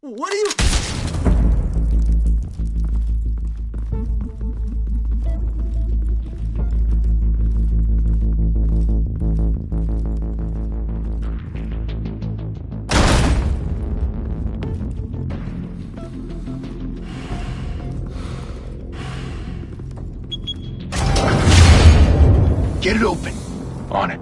What are you... Get it open. On it.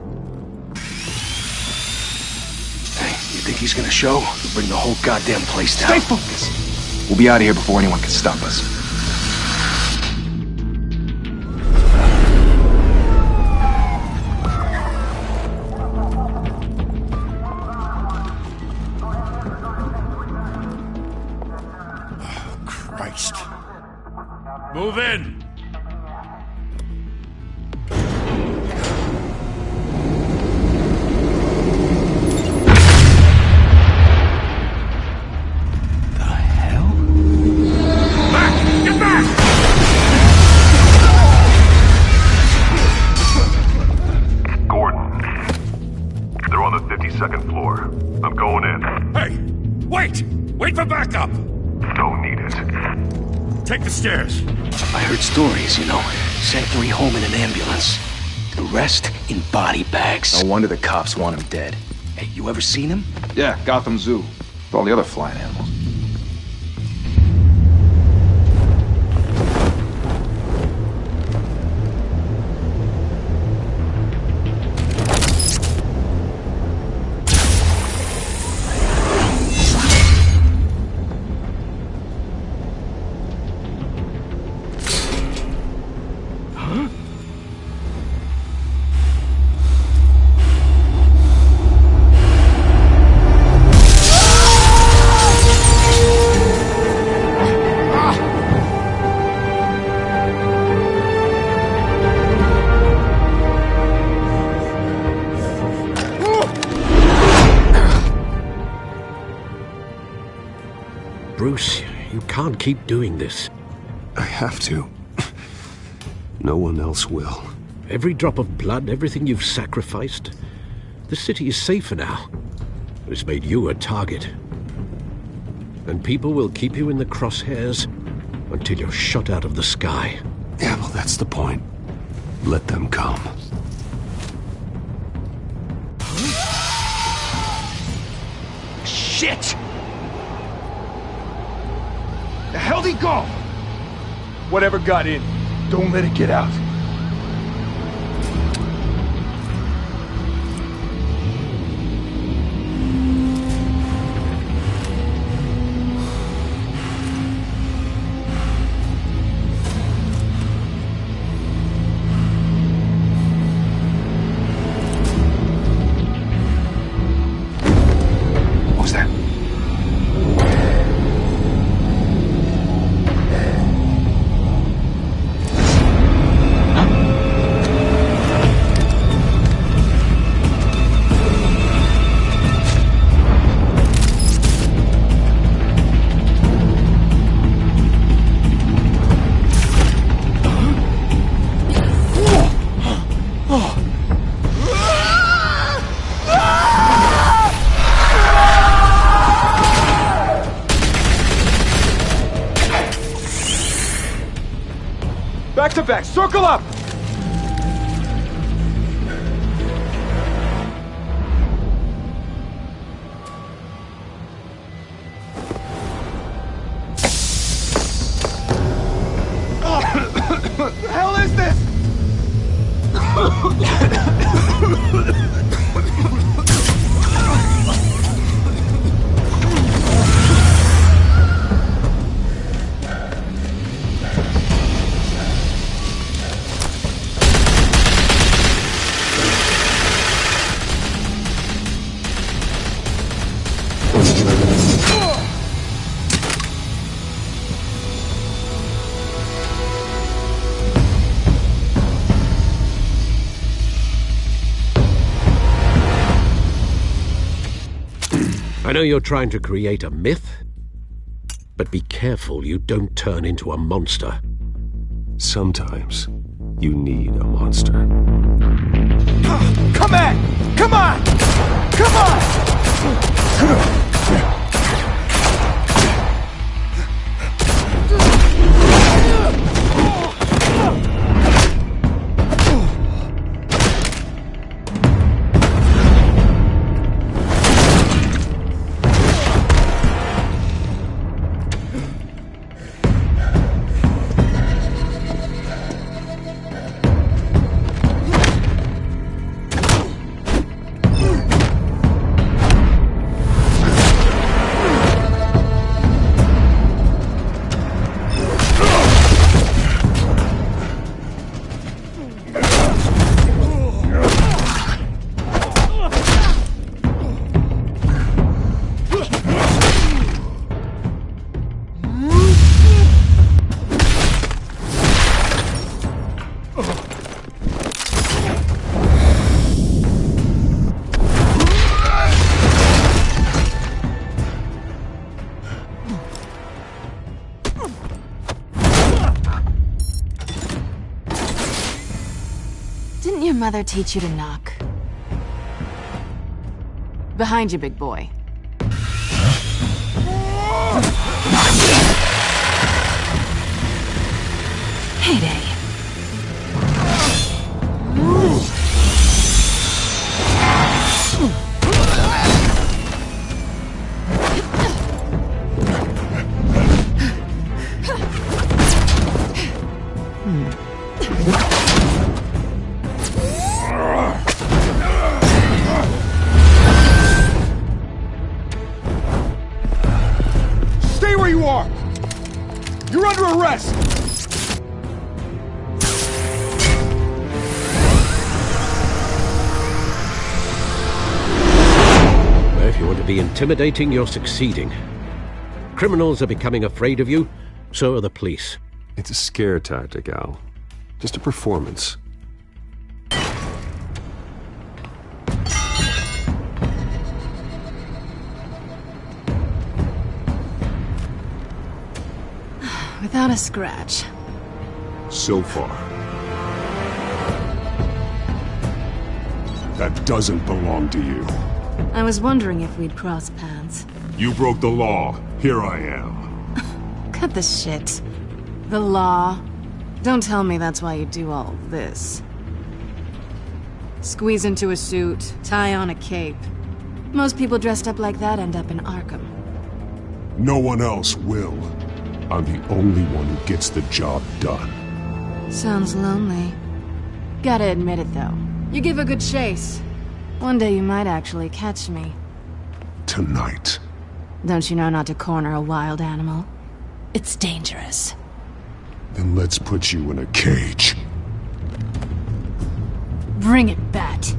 Hey, you think he's gonna show? We'll bring the whole goddamn place down. Stay focused. We'll be out of here before anyone can stop us. Oh, Christ. Move in! Second floor. I'm going in. Hey! Wait! Wait for backup! Don't need it. Take the stairs. I heard stories, you know. Sent 3 home in an ambulance. The rest in body bags. No wonder the cops want him dead. Hey, you ever seen him? Yeah, Gotham Zoo. With all the other flying animals. Bruce, you can't keep doing this. I have to. No one else will. Every drop of blood, everything you've sacrificed. The city is safer now. It's made you a target. And people will keep you in the crosshairs until you're shot out of the sky. Yeah, well, that's the point. Let them come. Shit! The hell'd he go? Whatever got in, don't let it get out. What was that? Back to back, circle up! What the hell is this? I know you're trying to create a myth, but be careful you don't turn into a monster. Sometimes you need a monster. Come on! Come on! Come on! mother teach you to knock? Behind you, big boy. Heyday. Stay where you are! You're under arrest! If you want to be intimidating, you're succeeding. Criminals are becoming afraid of you, so are the police. It's a scare tactic, Al. Just a performance. Without a scratch. So far. That doesn't belong to you. I was wondering if we'd cross paths. You broke the law. Here I am. Cut the shit. The law. Don't tell me that's why you do all this. Squeeze into a suit, tie on a cape. Most people dressed up like that end up in Arkham. No one else will. I'm the only one who gets the job done. Sounds lonely. Gotta admit it, though. You give a good chase. One day you might actually catch me. Tonight. Don't you know not to corner a wild animal? It's dangerous. Then let's put you in a cage. Bring it, Bat.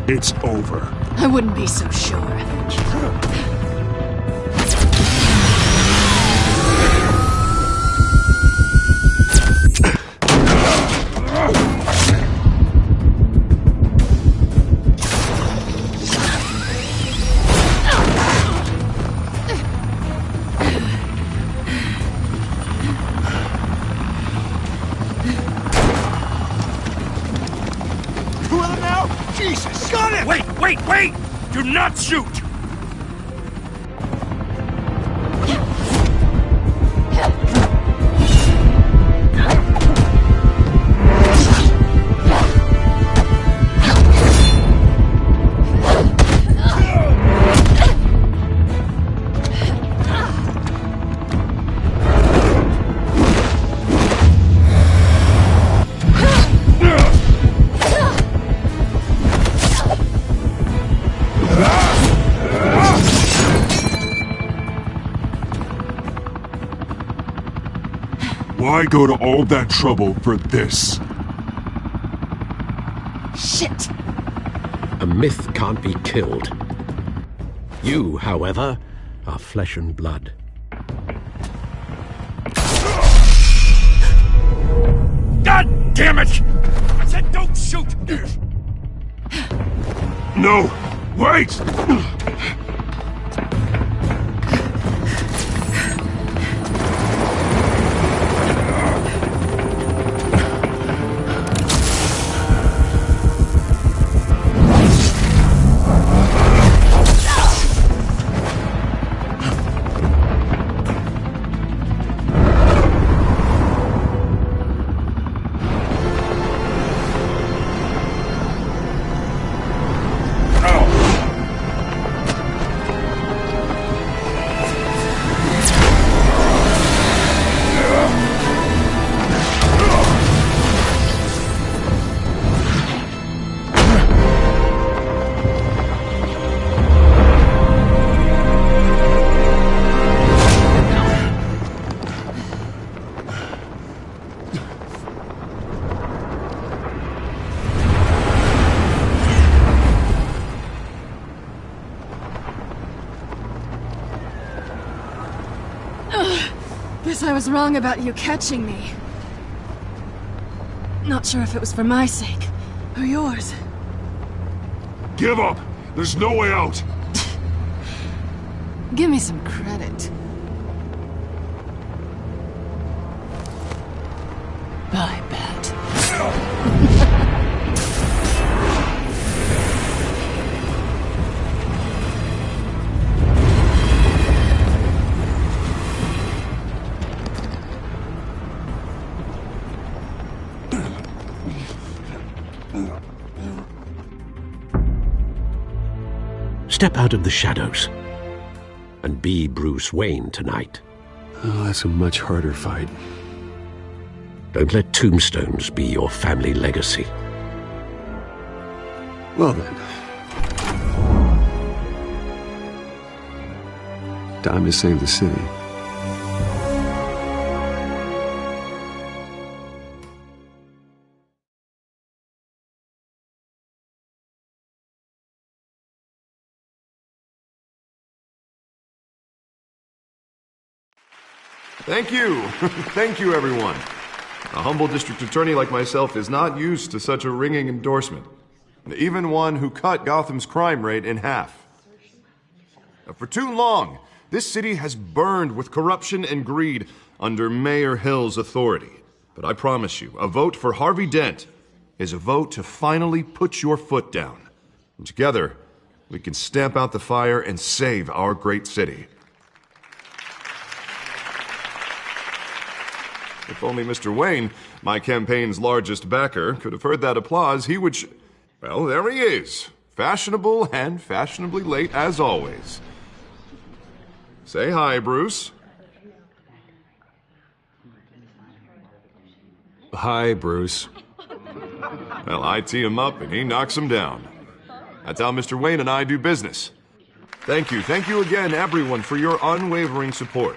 It's over. I wouldn't be so sure. Jesus! Got it! Wait! Do not shoot! Why go to all that trouble for this? Shit! A myth can't be killed. You, however, are flesh and blood. God damn it! I said don't shoot! No! Wait! Guess I was wrong about you catching me. Not sure if it was for my sake, or yours. Give up! There's no way out! Give me some credit. I bet. Step out of the shadows and be Bruce Wayne tonight. Oh, that's a much harder fight. Don't let tombstones be your family legacy. Well then. Time to save the city. Thank you. Thank you, everyone. A humble district attorney like myself is not used to such a ringing endorsement. Even one who cut Gotham's crime rate in half. For too long, this city has burned with corruption and greed under Mayor Hill's authority. But I promise you, a vote for Harvey Dent is a vote to finally put your foot down. And together, we can stamp out the fire and save our great city. If only Mr. Wayne, my campaign's largest backer, could have heard that applause, he would well, there he is. Fashionable and fashionably late as always. Say hi, Bruce. Hi, Bruce. Well, I tee him up and he knocks him down. That's how Mr. Wayne and I do business. Thank you. Thank you again, everyone, for your unwavering support.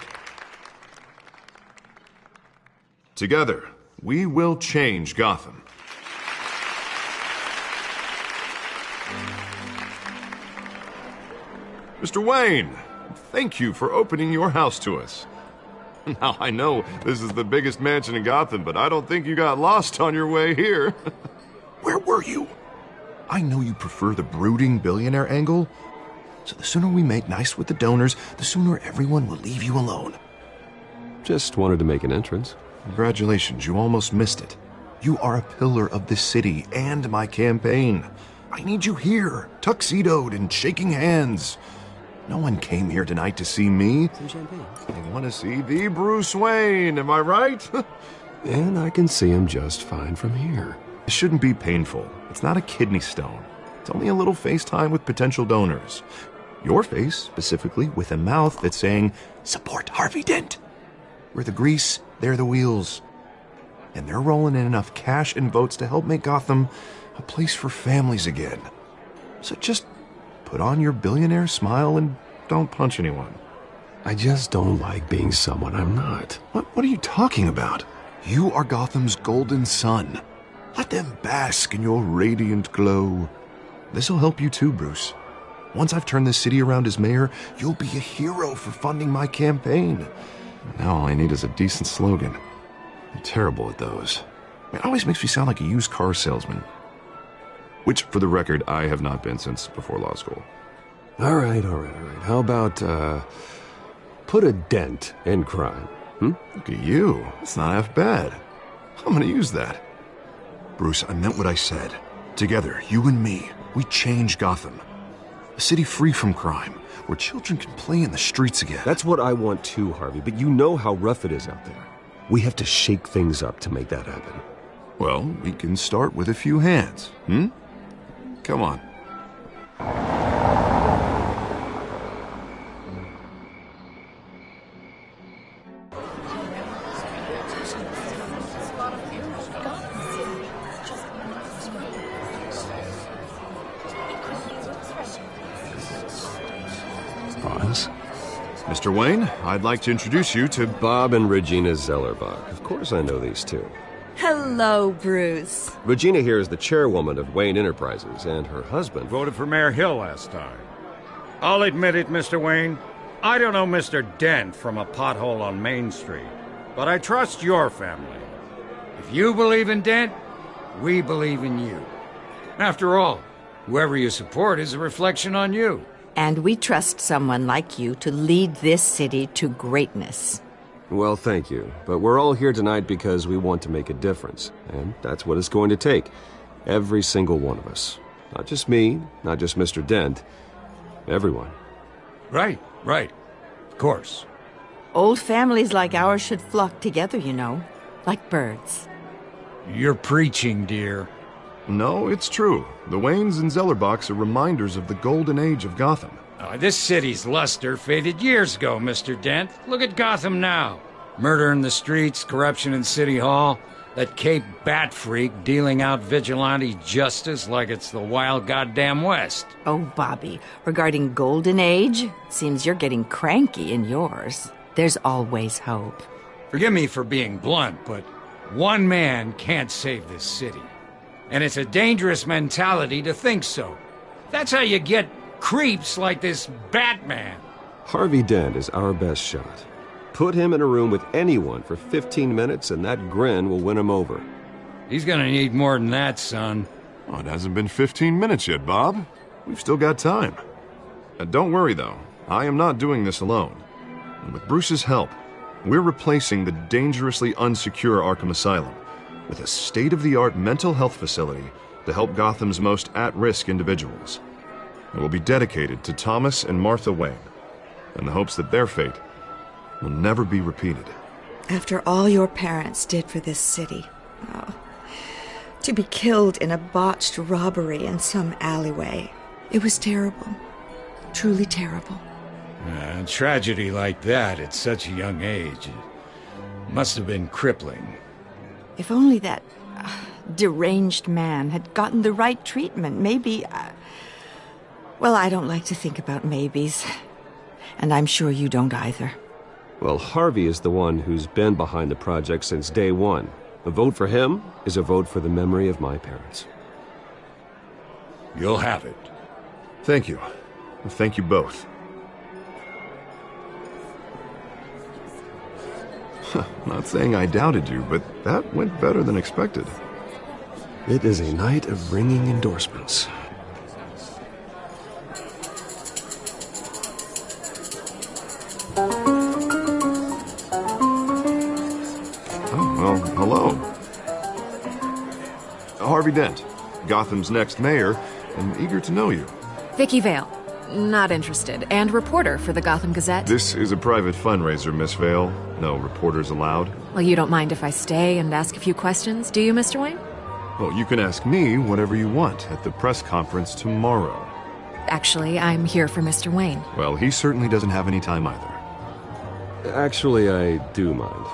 Together, we will change Gotham. Mr. Wayne, thank you for opening your house to us. Now, I know this is the biggest mansion in Gotham, but I don't think you got lost on your way here. Where were you? I know you prefer the brooding billionaire angle, so the sooner we make nice with the donors, the sooner everyone will leave you alone. Just wanted to make an entrance. Congratulations, you almost missed it. You are a pillar of this city and my campaign. I need you here, tuxedoed and shaking hands. No one came here tonight to see me. Some champagne. They want to see the Bruce Wayne, am I right? And I can see him just fine from here. It shouldn't be painful. It's not a kidney stone. It's only a little FaceTime with potential donors. Your face, specifically, with a mouth that's saying, support Harvey Dent. We're the grease, they're the wheels. And they're rolling in enough cash and votes to help make Gotham a place for families again. So just put on your billionaire smile and don't punch anyone. I just don't like being someone I'm not. What are you talking about? You are Gotham's golden sun. Let them bask in your radiant glow. This'll help you too, Bruce. Once I've turned this city around as mayor, you'll be a hero for funding my campaign. Now all I need is a decent slogan. I'm terrible at those. It always makes me sound like a used car salesman. Which, for the record, I have not been since before law school. All right. How about, put a dent in crime? Look at you. It's not half bad. I'm gonna use that. Bruce, I meant what I said. Together, you and me, we change Gotham. A city free from crime, where children can play in the streets again. That's what I want too, Harvey, but you know how rough it is out there. We have to shake things up to make that happen. Well, we can start with a few hands, Come on. Pause. Mr. Wayne, I'd like to introduce you to Bob and Regina Zellerbach. Of course I know these two. Hello, Bruce. Regina here is the chairwoman of Wayne Enterprises, and her husband... Voted for Mayor Hill last time. I'll admit it, Mr. Wayne. I don't know Mr. Dent from a pothole on Main Street. but I trust your family. If you believe in Dent, we believe in you. After all, whoever you support is a reflection on you. And we trust someone like you to lead this city to greatness. Well, thank you. But we're all here tonight because we want to make a difference. And that's what it's going to take. Every single one of us. Not just me, not just Mr. Dent. Everyone. Right. Of course. Old families like ours should flock together, you know. Like birds. You're preaching, dear. No, it's true. The Waynes and Zellerbachs are reminders of the golden age of Gotham. This city's luster faded years ago, Mr. Dent. Look at Gotham now. Murder in the streets, corruption in City Hall, that Cape Bat freak dealing out vigilante justice like it's the wild goddamn West. Oh, Bobby, regarding Golden Age, seems you're getting cranky in yours. There's always hope. Forgive me for being blunt, but one man can't save this city. And it's a dangerous mentality to think so. That's how you get creeps like this Batman. Harvey Dent is our best shot. Put him in a room with anyone for 15 minutes and that grin will win him over. He's gonna need more than that, son. Oh, it hasn't been 15 minutes yet, Bob. We've still got time. Don't worry, though. I am not doing this alone. And with Bruce's help, we're replacing the dangerously unsecure Arkham Asylum with a state-of-the-art mental health facility to help Gotham's most at-risk individuals. It will be dedicated to Thomas and Martha Wayne, in the hopes that their fate will never be repeated. After all your parents did for this city, to be killed in a botched robbery in some alleyway, it was terrible. Truly terrible. A tragedy like that at such a young age must have been crippling. If only that deranged man had gotten the right treatment, maybe... Well, I don't like to think about maybes. And I'm sure you don't either. Well, Harvey is the one who's been behind the project since day one. A vote for him is a vote for the memory of my parents. You'll have it. Thank you. Thank you both. Not saying I doubted you, but that went better than expected. It is a night of ringing endorsements. Oh, well, hello. Harvey Dent, Gotham's next mayor, and eager to know you. Vicky Vale. Not interested. And reporter for the Gotham Gazette. This is a private fundraiser, Miss Vale. No reporters allowed. Well, you don't mind if I stay and ask a few questions, do you, Mr. Wayne? Well, you can ask me whatever you want at the press conference tomorrow. Actually, I'm here for Mr. Wayne. Well, he certainly doesn't have any time either. Actually, I do mind.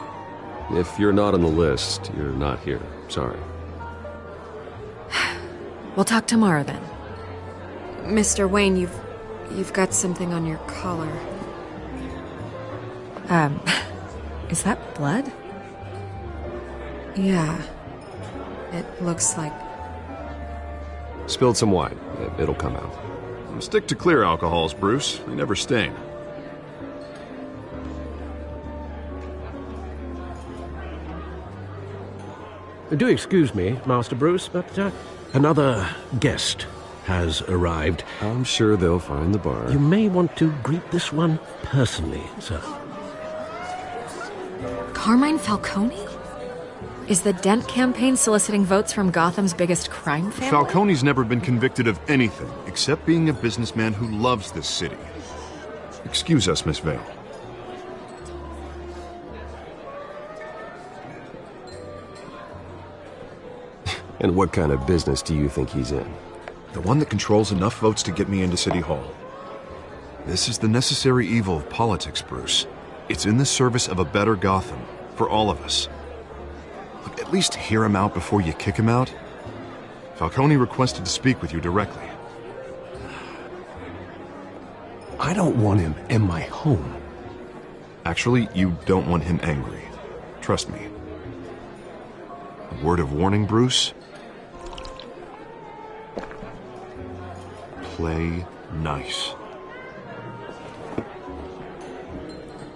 If you're not on the list, you're not here. Sorry. We'll talk tomorrow, then. Mr. Wayne, You've got something on your collar. Is that blood? Yeah. It looks like... Spilled some wine. It'll come out. Stick to clear alcohols, Bruce. They never stain. Do excuse me, Master Bruce, but another guest has arrived. I'm sure they'll find the bar. You may want to greet this one personally, sir. Carmine Falcone? Is the Dent campaign soliciting votes from Gotham's biggest crime family? Falcone's never been convicted of anything except being a businessman who loves this city. Excuse us, Miss Vale. And what kind of business do you think he's in? The one that controls enough votes to get me into City Hall. This is the necessary evil of politics, Bruce. It's in the service of a better Gotham, for all of us. Look, at least hear him out before you kick him out. Falcone requested to speak with you directly. I don't want him in my home. Actually, you don't want him angry. Trust me. A word of warning, Bruce. Play nice.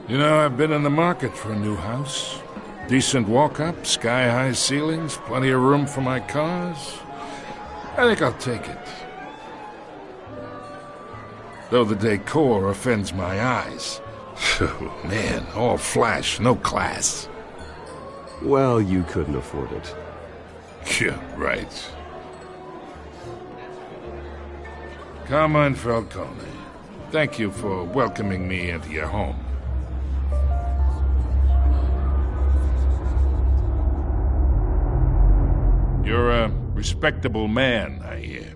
You know, I've been in the market for a new house. Decent walk-up, sky-high ceilings, plenty of room for my cars. I think I'll take it. Though the decor offends my eyes. Oh, man, all flash, no class. Well, you couldn't afford it. Yeah, right. Carmine Falcone, thank you for welcoming me into your home. You're a respectable man, I hear.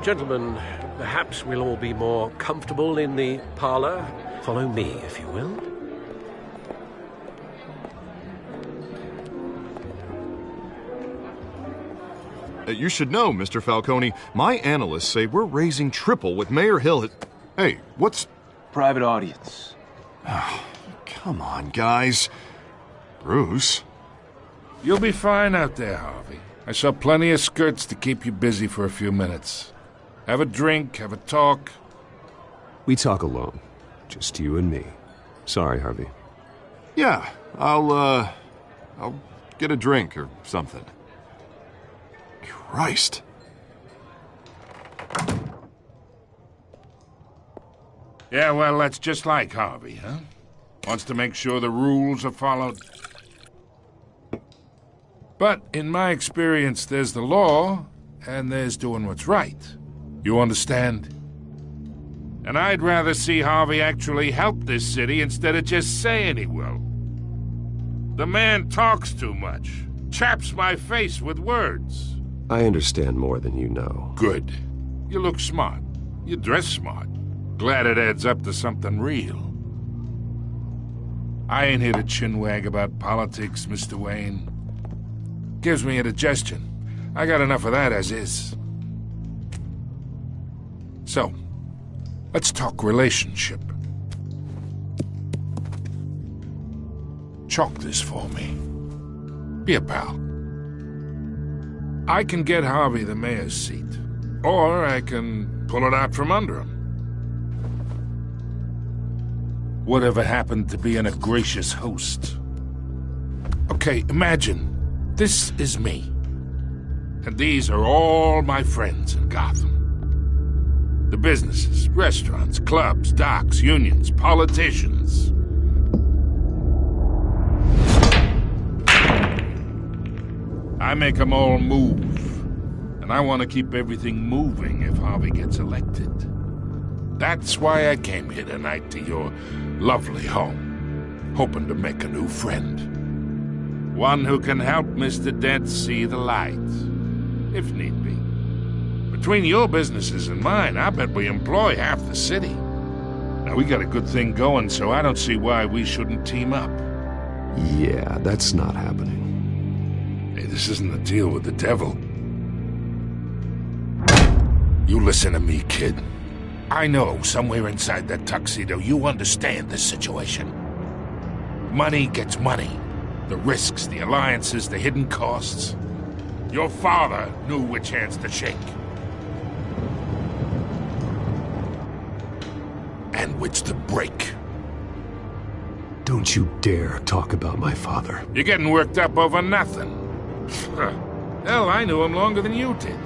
Gentlemen, perhaps we'll all be more comfortable in the parlor. Follow me, if you will. You should know, Mr. Falcone, my analysts say we're raising triple what Mayor Hill. Hey, what's... Private audience. Oh, come on, guys. Bruce? You'll be fine out there, Harvey. I saw plenty of skirts to keep you busy for a few minutes. Have a drink, have a talk. We talk alone. Just you and me. Sorry, Harvey. Yeah, I'll get a drink or something. Christ. Yeah, well, that's just like Harvey, huh? Wants to make sure the rules are followed. But in my experience, there's the law, and there's doing what's right. You understand? And I'd rather see Harvey actually help this city instead of just saying he will. The man talks too much. Chaps my face with words. I understand more than you know. Good. You look smart. You dress smart. Glad it adds up to something real. I ain't here to chinwag about politics, Mr. Wayne. Gives me indigestion. I got enough of that as is. So, let's talk relationship. Chalk this for me. Be a pal. I can get Harvey the mayor's seat, or I can pull it out from under him. Whatever happened to being a gracious host? Okay, imagine this is me, and these are all my friends in Gotham. The businesses, restaurants, clubs, docks, unions, politicians. I make them all move. And I want to keep everything moving if Harvey gets elected. That's why I came here tonight to your lovely home, hoping to make a new friend. One who can help Mr. Dent see the light, if need be. Between your businesses and mine, I bet we employ half the city. Now, we got a good thing going, so I don't see why we shouldn't team up. Yeah, that's not happening. Hey, this isn't a deal with the devil. You listen to me, kid. I know somewhere inside that tuxedo you understand this situation. Money gets money. The risks, the alliances, the hidden costs. Your father knew which hands to shake. And which to break. Don't you dare talk about my father. You're getting worked up over nothing. Hell, I knew him longer than you did.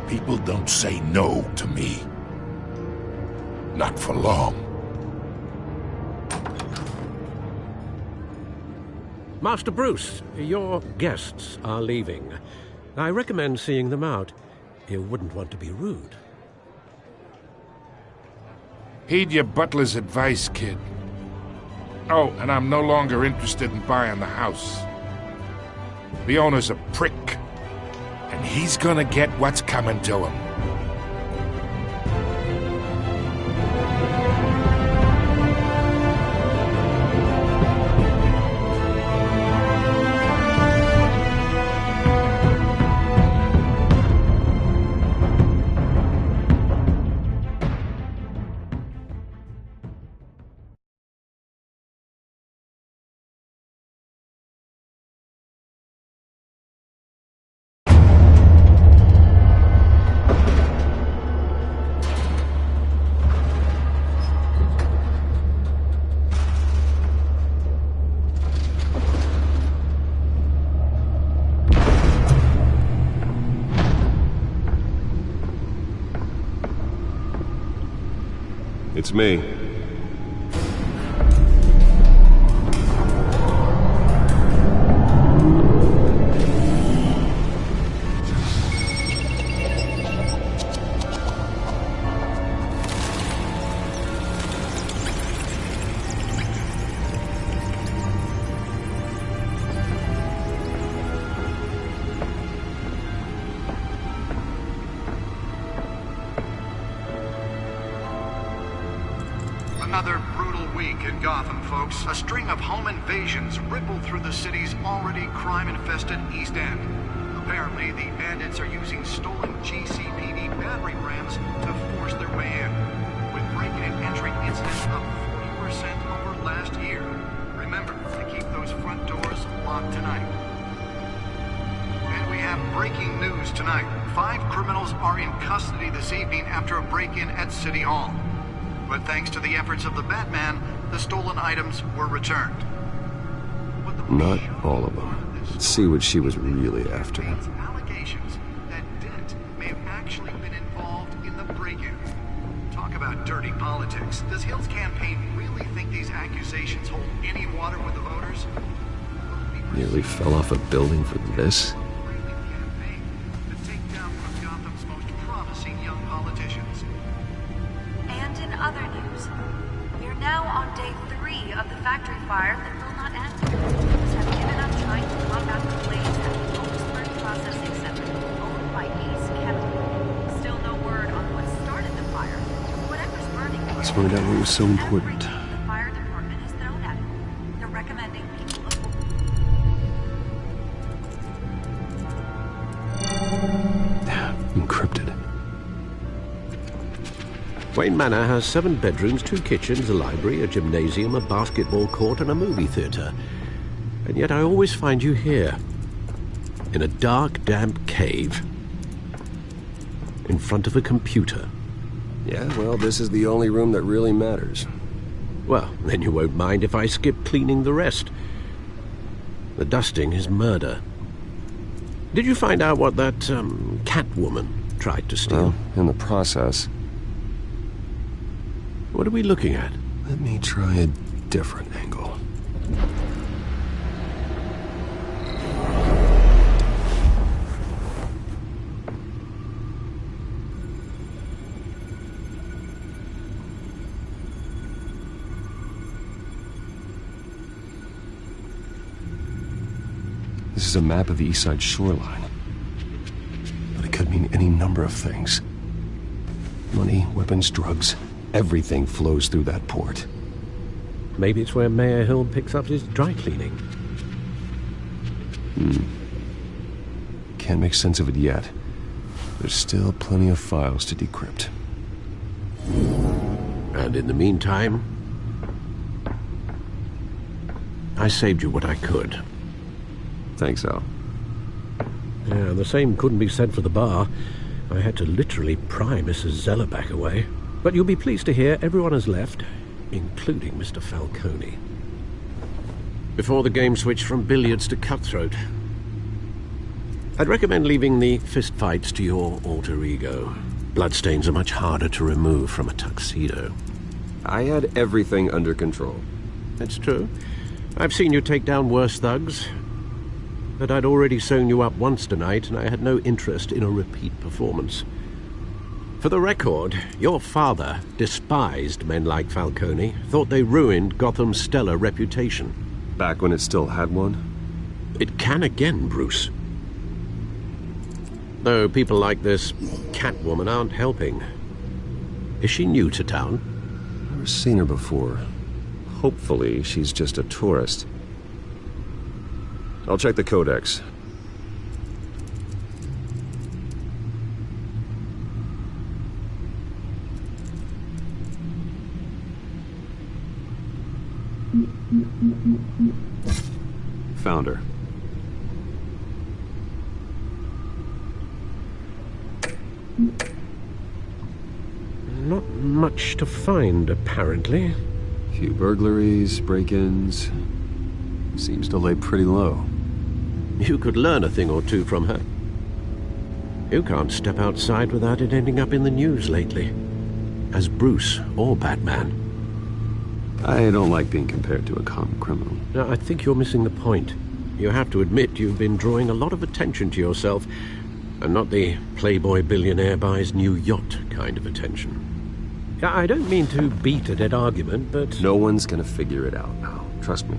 People don't say no to me. Not for long. Master Bruce, your guests are leaving. I recommend seeing them out. You wouldn't want to be rude. Heed your butler's advice, kid. Oh, and I'm no longer interested in buying the house. The owner's a prick, and he's gonna get what's coming to him. It's me. Another brutal week in Gotham, folks. A string of home invasions rippled through the city's already crime-infested East End. Apparently, the bandits are using stolen GCPD battering rams to force their way in, with breaking and entering incidents up 40% over last year. Remember to keep those front doors locked tonight. And we have breaking news tonight. 5 criminals are in custody this evening after a break-in at City Hall. But thanks to the efforts of the Batman, the stolen items were returned. Not all of them. Let's see what she was really after. Allegations that Dent may have actually been involved in the break-in. Talk about dirty politics. Does Hill's campaign really think these accusations hold any water with the voters? Nearly fell off a building for this? And in other news, we are now on day 3 of the factory fire that will not end. Crews have given up trying to combat the blaze at the Otisburg Processing Center, owned by Ace Chemical. Still no word on what started the fire. Whatever's burning, Let's find out what was so important. the fire department has thrown at it. They're recommending people Encrypted. Wayne Manor has 7 bedrooms, 2 kitchens, a library, a gymnasium, a basketball court, and a movie theatre. And yet I always find you here, in a dark, damp cave, in front of a computer. Yeah, well, this is the only room that really matters. Well, then you won't mind if I skip cleaning the rest. The dusting is murder. Did you find out what that, Catwoman tried to steal? Well, in the process. What are we looking at? Let me try a different angle. This is a map of the East Side shoreline. But it could mean any number of things. Money, weapons, drugs. Everything flows through that port. Maybe it's where Mayor Hill picks up his dry cleaning. Can't make sense of it yet. There's still plenty of files to decrypt. And in the meantime, I saved you what I could. Thanks, Al. Yeah, the same couldn't be said for the bar. I had to literally pry Mrs. Zeller back away. But you'll be pleased to hear everyone has left, including Mr. Falcone. Before the game switched from billiards to cutthroat. I'd recommend leaving the fistfights to your alter ego. Bloodstains are much harder to remove from a tuxedo. I had everything under control. That's true. I've seen you take down worse thugs. But I'd already sewn you up once tonight, and I had no interest in a repeat performance. For the record, your father despised men like Falcone, thought they ruined Gotham's stellar reputation. Back when it still had one? It can again, Bruce. Though people like this Catwoman aren't helping. Is she new to town? Never seen her before. Hopefully, she's just a tourist. I'll check the codex. Found her. Not much to find, apparently. Few burglaries, break-ins. Seems to lay pretty low. You could learn a thing or two from her. You can't step outside without it ending up in the news lately. as Bruce or Batman. I don't like being compared to a common criminal. Now, I think you're missing the point. You have to admit you've been drawing a lot of attention to yourself, and not the playboy billionaire buys new yacht kind of attention. I don't mean to beat a dead argument, but... No one's gonna figure it out now. Trust me.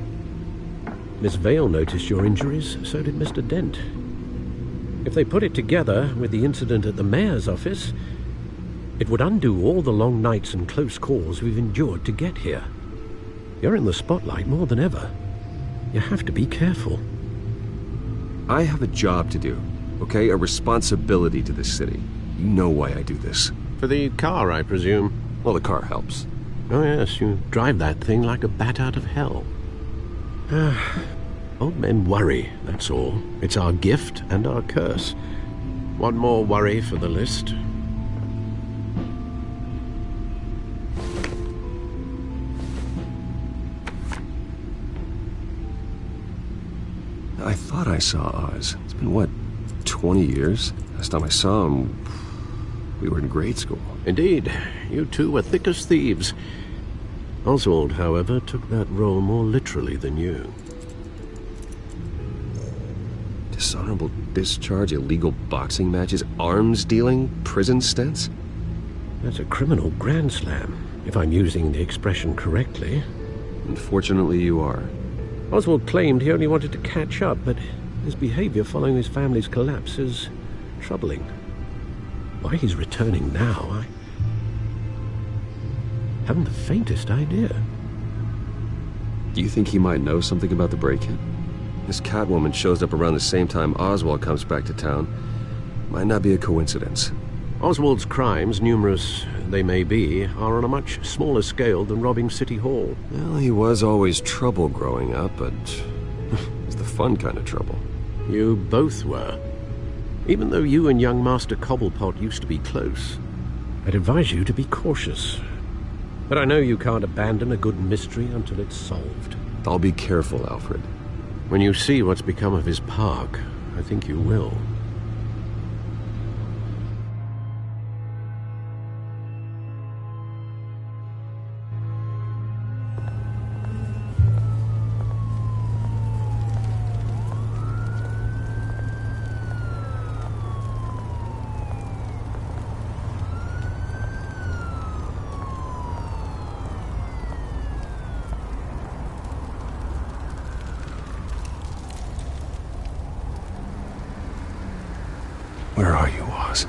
Miss Vale noticed your injuries, so did Mr. Dent. If they put it together with the incident at the mayor's office, it would undo all the long nights and close calls we've endured to get here. You're in the spotlight more than ever. You have to be careful. I have a job to do, okay? A responsibility to this city. You know why I do this. For the car, I presume? Well, the car helps. Oh yes, you drive that thing like a bat out of hell. Old men worry, that's all. It's our gift and our curse. One more worry for the list. I thought I saw Oz. It's been, what, 20 years? Last time I saw him, we were in grade school. Indeed. You two were thick as thieves. Oswald, however, took that role more literally than you. Dishonorable discharge, illegal boxing matches, arms dealing, prison stints? That's a criminal grand slam, if I'm using the expression correctly. Unfortunately, you are. Oswald claimed he only wanted to catch up, but his behavior following his family's collapse is troubling. Why he's returning now, I haven't the faintest idea. Do you think he might know something about the break-in? This Catwoman shows up around the same time Oswald comes back to town. Might not be a coincidence. Oswald's crimes, numerous they may be, are on a much smaller scale than robbing City Hall. Well, he was always trouble growing up, but it's the fun kind of trouble. You both were. Even though you and young Master Cobblepot used to be close, I'd advise you to be cautious. But I know you can't abandon a good mystery until it's solved. I'll be careful, Alfred. When you see what's become of his park, I think you will. Where are you, Oz?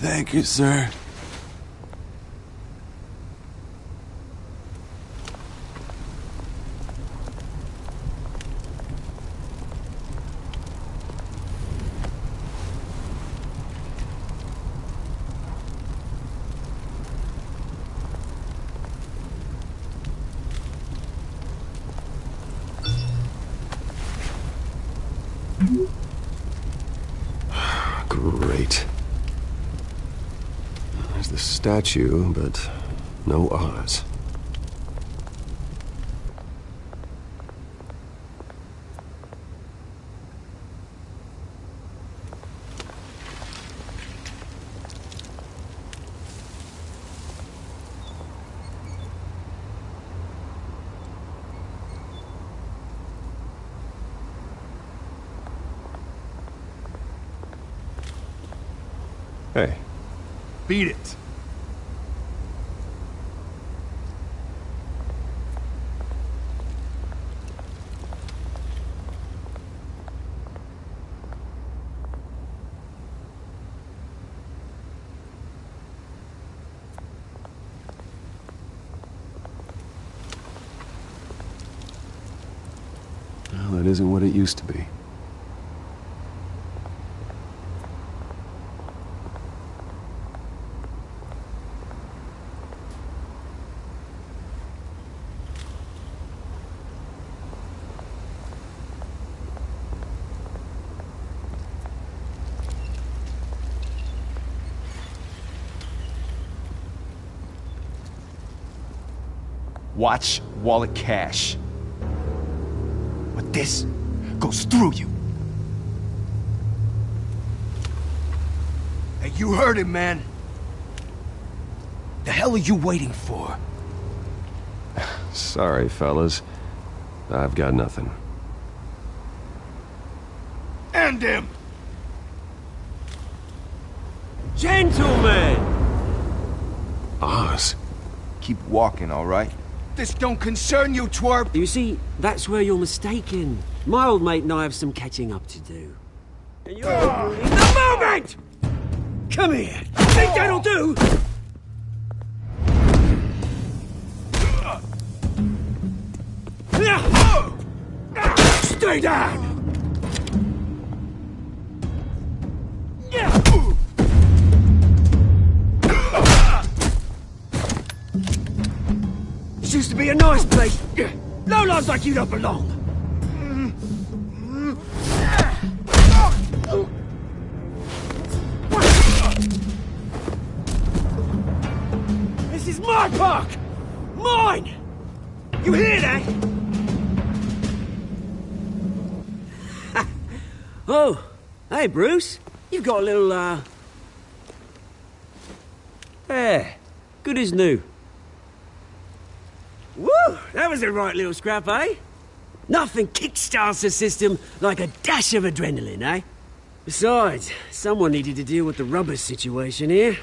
Thank you, sir. Great. There's the statue, but no Oz. Beat it. Well, that isn't what it used to be. Watch wallet cash. But this goes through you. Hey, you heard him, man. The hell are you waiting for? Sorry, fellas. I've got nothing. End him! Gentlemen! Oz. Keep walking, all right? This don't concern you, twerp! You see, that's where you're mistaken. My old mate and I have some catching up to do. And you're ruining the moment! Come here! Think that'll do? Stay down! This used to be a nice place. Lowlifes like you don't belong. This is my park! Mine! You hear that? Oh, hey, Bruce. You've got a little, Yeah, good as new. Woo! That was a right little scrap, eh? Nothing kickstarts the system like a dash of adrenaline, eh? Besides, someone needed to deal with the rubber situation here.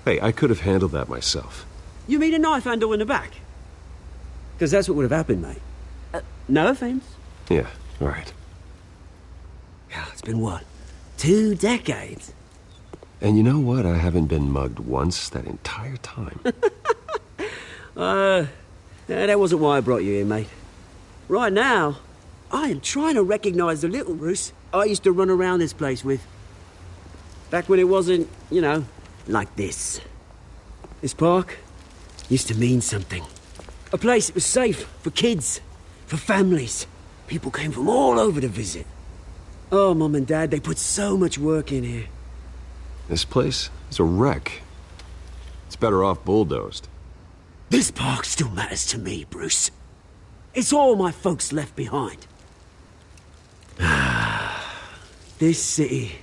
Hey, I could have handled that myself. You mean a knife handle in the back? Because that's what would have happened, mate. No offense. Yeah, all right. It's been what? 2 decades? And you know what? I haven't been mugged once that entire time. That wasn't why I brought you here, mate. Right now, I am trying to recognize the little Bruce I used to run around this place with. Back when it wasn't, you know, like this. This park used to mean something. A place that was safe for kids, for families. People came from all over to visit. Oh, Mum and Dad, they put so much work in here. This place is a wreck. It's better off bulldozed. This park still matters to me, Bruce. It's all my folks left behind. This city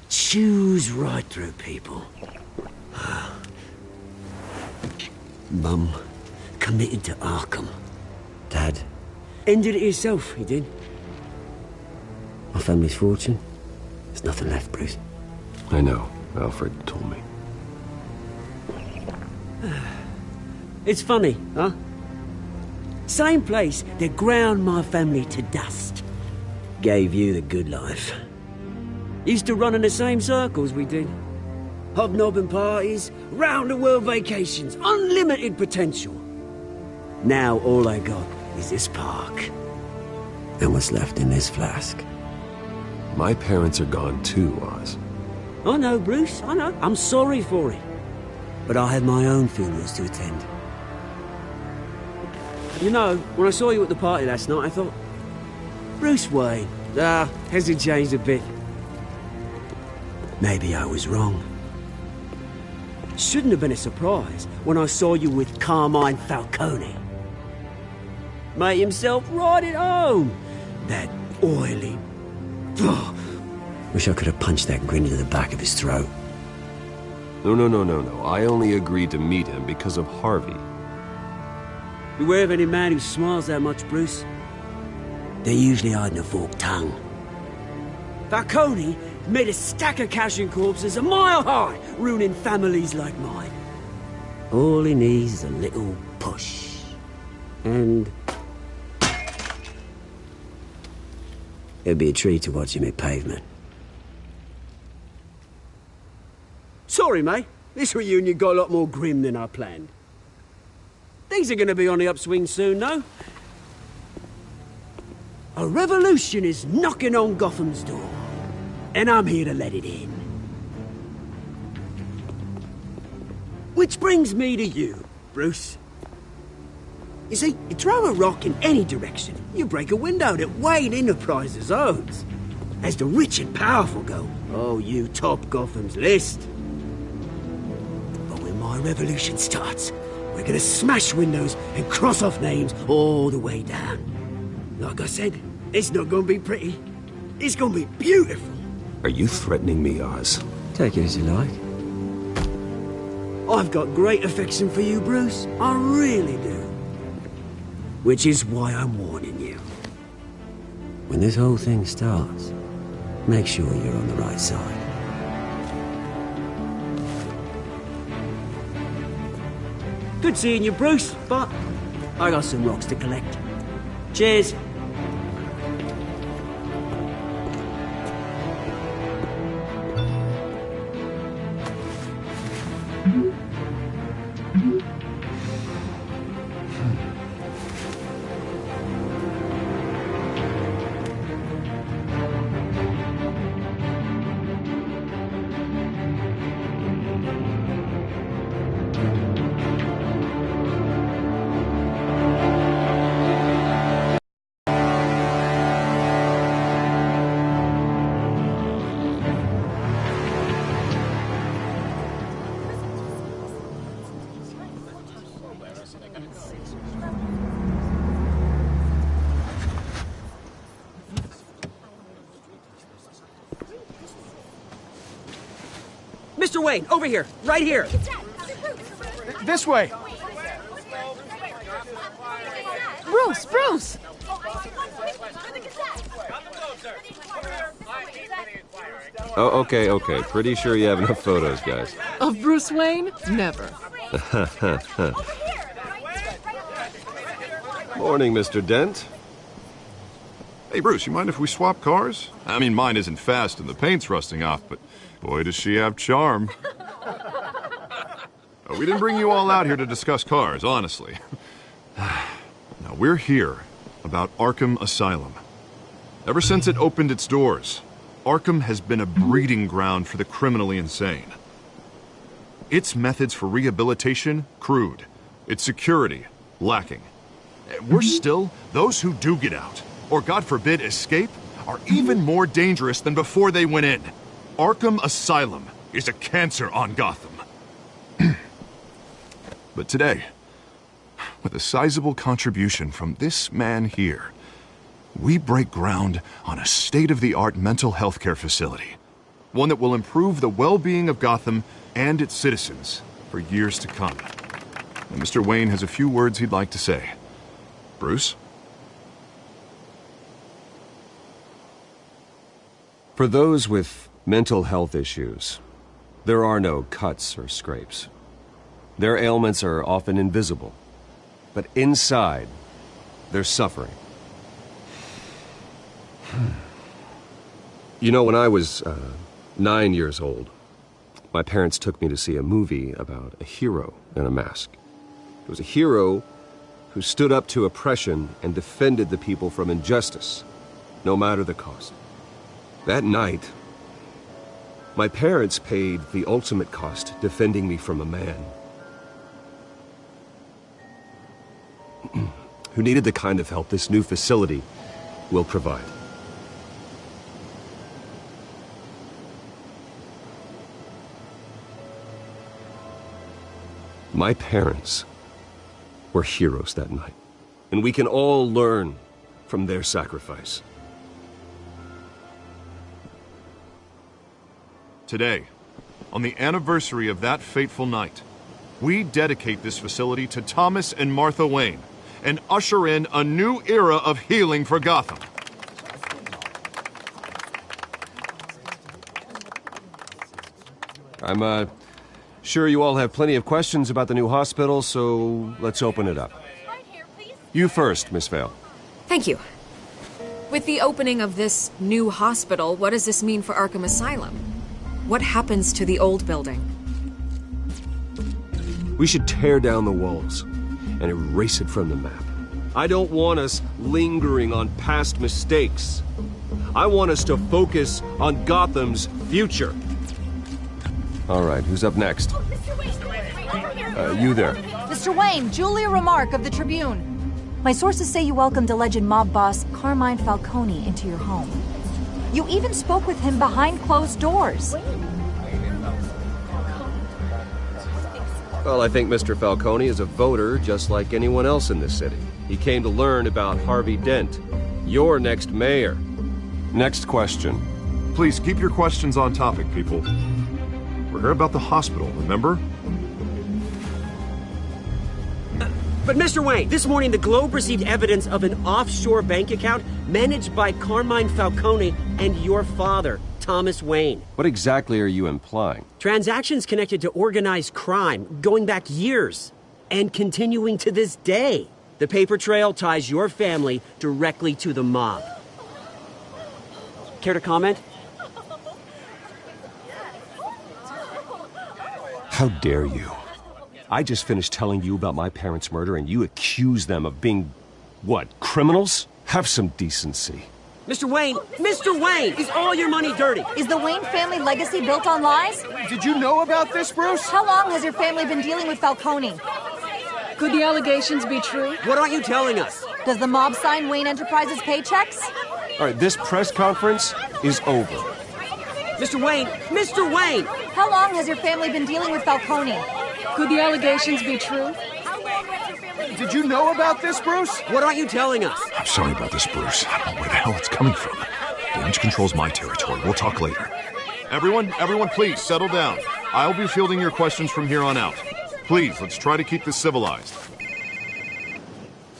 chews right through people. Mum committed to Arkham. Dad ended it himself, he did. My family's fortune. There's nothing left, Bruce. I know. Alfred told me. It's funny, huh? Same place that ground my family to dust. Gave you the good life. Used to run in the same circles we did. Hobnobbing parties, round-the-world vacations, unlimited potential. Now all I got is this park. And what's left in this flask. My parents are gone too, Oz. I know, Bruce, I know. I'm sorry for it. But I had my own funerals to attend. You know, when I saw you at the party last night, I thought... Bruce Wayne. Hasn't changed a bit. Maybe I was wrong. Shouldn't have been a surprise when I saw you with Carmine Falcone. Made himself right at home. That oily... Wish I could have punched that grin into the back of his throat. No. I only agreed to meet him because of Harvey. Beware of any man who smiles that much, Bruce. They're usually hiding a forked tongue. Falcone Made a stack of cash and corpses a mile high, ruining families like mine. All he needs is a little push. And... it'd be a treat to watch him hit pavement. Sorry, mate. This reunion got a lot more grim than I planned. Things are gonna be on the upswing soon, though. A revolution is knocking on Gotham's door. And I'm here to let it in. Which brings me to you, Bruce. You see, you throw a rock in any direction, you break a window that Wayne Enterprises owns. As the rich and powerful go, oh, you top Gotham's list. But when my revolution starts, we're gonna smash windows and cross off names all the way down. Like I said, it's not gonna be pretty. It's gonna be beautiful. Are you threatening me, Oz? Take it as you like. I've got great affection for you, Bruce. I really do. Which is why I'm warning you. When this whole thing starts, make sure you're on the right side. Good seeing you, Bruce, but I got some rocks to collect. Cheers. Mr. Wayne, over here, right here. This way. Bruce! Oh, okay. Pretty sure you have enough photos, guys. Of Bruce Wayne? Never. Morning, Mr. Dent. Hey, Bruce, you mind if we swap cars? I mean, mine isn't fast and the paint's rusting off, but boy, does she have charm. We didn't bring you all out here to discuss cars, honestly. Now, we're here about Arkham Asylum. Ever since it opened its doors, Arkham has been a breeding ground for the criminally insane. Its methods for rehabilitation, crude. Its security, lacking. Worse still, those who do get out, or God forbid escape, are even more dangerous than before they went in. Arkham Asylum is a cancer on Gotham. But today, with a sizable contribution from this man here, we break ground on a state-of-the-art mental health care facility. One that will improve the well-being of Gotham and its citizens for years to come. And Mr. Wayne has a few words he'd like to say. Bruce? For those with mental health issues, there are no cuts or scrapes. Their ailments are often invisible, but inside, they're suffering. You know, when I was 9 years old, my parents took me to see a movie about a hero in a mask. It was a hero who stood up to oppression and defended the people from injustice, no matter the cost. That night, my parents paid the ultimate cost defending me from a man who needed the kind of help this new facility will provide. My parents were heroes that night, and we can all learn from their sacrifice. Today, on the anniversary of that fateful night, we dedicate this facility to Thomas and Martha Wayne and usher in a new era of healing for Gotham. I'm sure you all have plenty of questions about the new hospital, so let's open it up. You first, Miss Vale. Thank you. With the opening of this new hospital, what does this mean for Arkham Asylum? What happens to the old building? We should tear down the walls and erase it from the map. I don't want us lingering on past mistakes. I want us to focus on Gotham's future. All right, who's up next? You there. Mr. Wayne, Julia Remark of the Tribune. My sources say you welcomed alleged mob boss Carmine Falcone into your home. You even spoke with him behind closed doors. Well, I think Mr. Falcone is a voter just like anyone else in this city. He came to learn about Harvey Dent, your next mayor. Next question. Please keep your questions on topic, people. We're here about the hospital, remember? But Mr. Wayne, this morning the Globe received evidence of an offshore bank account managed by Carmine Falcone and your father, Thomas Wayne. What exactly are you implying? Transactions connected to organized crime going back years and continuing to this day. The paper trail ties your family directly to the mob. Care to comment? How dare you? I just finished telling you about my parents' murder and you accuse them of being, what, criminals? Have some decency. Mr. Wayne, is all your money dirty? Is the Wayne family legacy built on lies? Did you know about this, Bruce? How long has your family been dealing with Falcone? Could the allegations be true? What aren't you telling us? Does the mob sign Wayne Enterprises paychecks? All right, this press conference is over. Mr. Wayne! How long has your family been dealing with Falcone? Could the allegations be true? Did you know about this, Bruce? What aren't you telling us? I'm sorry about this, Bruce. I don't know where the hell it's coming from. Damage control's my territory. We'll talk later. Everyone, please, settle down. I'll be fielding your questions from here on out. Please, let's try to keep this civilized.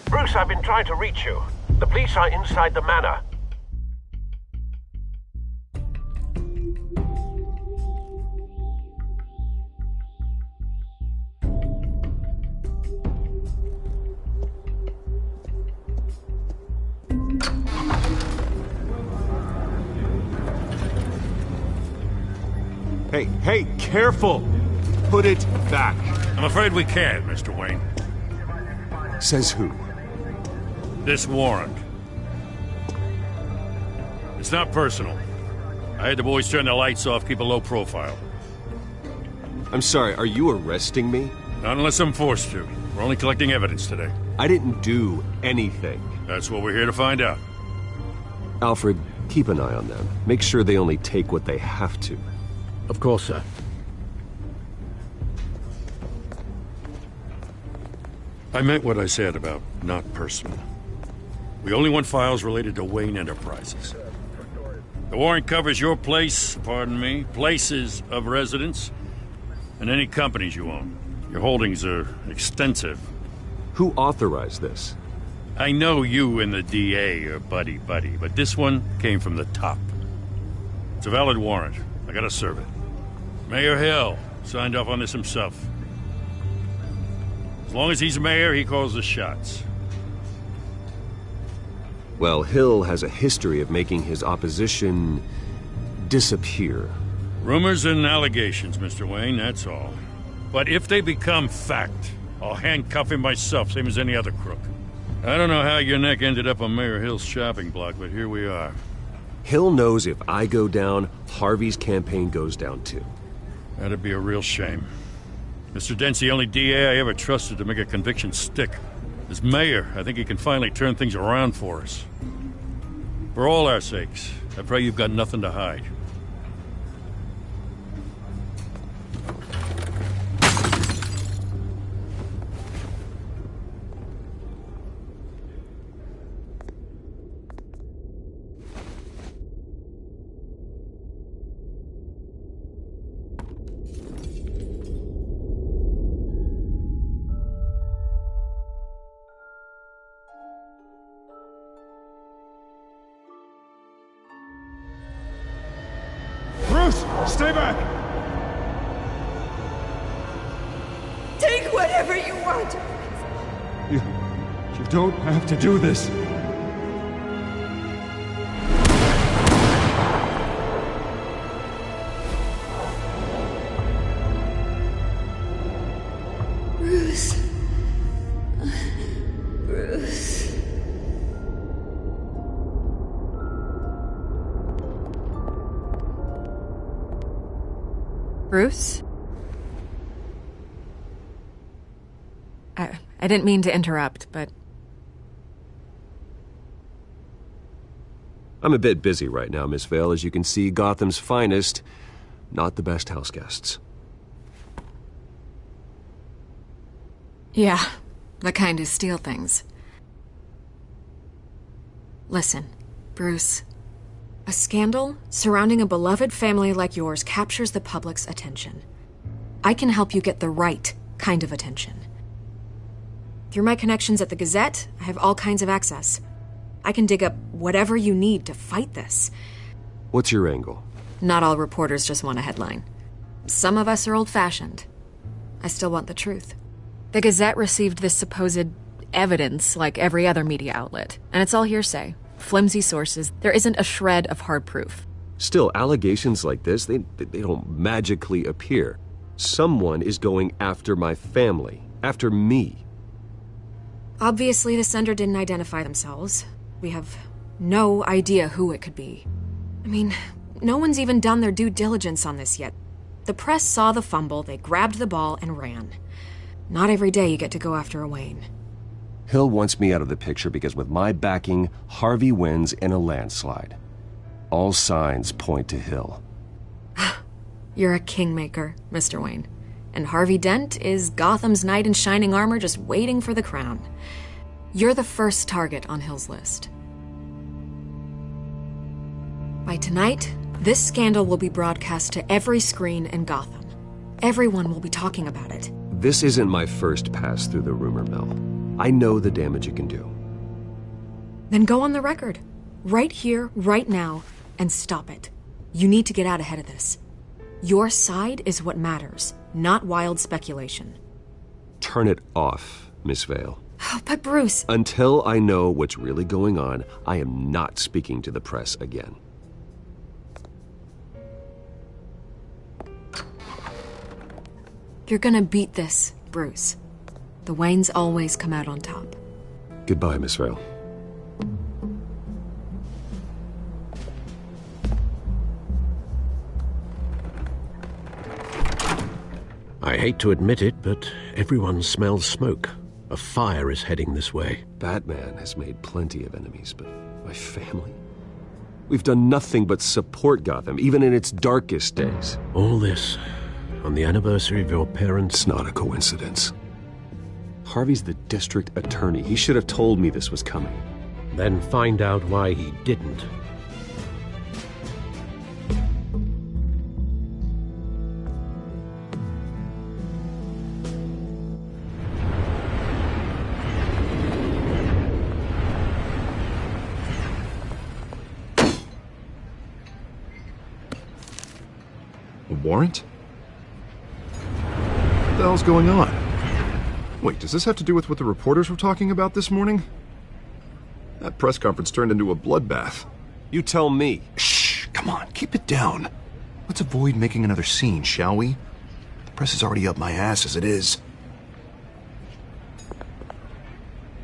Bruce, I've been trying to reach you. The police are inside the manor. Hey, careful! Put it back. I'm afraid we can't, Mr. Wayne. Says who? This warrant. It's not personal. I had the boys turn the lights off, keep a low profile. I'm sorry, are you arresting me? Not unless I'm forced to. We're only collecting evidence today. I didn't do anything. That's what we're here to find out. Alfred, keep an eye on them. Make sure they only take what they have to. Of course, sir. I meant what I said about not personal. We only want files related to Wayne Enterprises. The warrant covers your place, pardon me, places of residence, and any companies you own. Your holdings are extensive. Who authorized this? I know you and the DA are buddy-buddy, but this one came from the top. It's a valid warrant. I gotta serve it. Mayor Hill signed off on this himself. As long as he's mayor, he calls the shots. Well, Hill has a history of making his opposition disappear. Rumors and allegations, Mr. Wayne, that's all. But if they become fact, I'll handcuff him myself, same as any other crook. I don't know how your neck ended up on Mayor Hill's shopping block, but here we are. Hill knows if I go down, Harvey's campaign goes down too. That'd be a real shame. Mr. Dent's the only DA I ever trusted to make a conviction stick. As mayor, I think he can finally turn things around for us. For all our sakes, I pray you've got nothing to hide. whatever you want. You don't have to do this. Bruce. Bruce. Bruce? I didn't mean to interrupt, but... I'm a bit busy right now, Miss Vale. As you can see, Gotham's finest, not the best house guests. Yeah, the kind who steal things. Listen, Bruce. A scandal surrounding a beloved family like yours captures the public's attention. I can help you get the right kind of attention. Through my connections at the Gazette, I have all kinds of access. I can dig up whatever you need to fight this. What's your angle? Not all reporters just want a headline. Some of us are old-fashioned. I still want the truth. The Gazette received this supposed evidence like every other media outlet, and it's all hearsay. Flimsy sources. There isn't a shred of hard proof. Still, allegations like this, they don't magically appear. Someone is going after my family, after me. Obviously, the sender didn't identify themselves. We have no idea who it could be. I mean, no one's even done their due diligence on this yet. The press saw the fumble, they grabbed the ball and ran. Not every day you get to go after a Wayne. Hill wants me out of the picture because with my backing, Harvey wins in a landslide. All signs point to Hill. You're a kingmaker, Mr. Wayne. And Harvey Dent is Gotham's knight in shining armor just waiting for the crown. You're the first target on Hill's list. By tonight, this scandal will be broadcast to every screen in Gotham. Everyone will be talking about it. This isn't my first pass through the rumor mill. I know the damage it can do. Then go on the record. Right here, right now, and stop it. You need to get out ahead of this. Your side is what matters, not wild speculation. Turn it off, Miss Vale. Oh, but Bruce... Until I know what's really going on, I am not speaking to the press again. You're gonna beat this, Bruce. The Waynes always come out on top. Goodbye, Miss Vale. I hate to admit it, but everyone smells smoke. A fire is heading this way. Batman has made plenty of enemies, but my family? We've done nothing but support Gotham, even in its darkest days. All this on the anniversary of your parents'... It's not a coincidence. Harvey's the district attorney. He should have told me this was coming. Then find out why he didn't. A warrant? What the hell's going on? Wait, does this have to do with what the reporters were talking about this morning? That press conference turned into a bloodbath. You tell me. Shh, come on, keep it down. Let's avoid making another scene, shall we? The press is already up my ass as it is.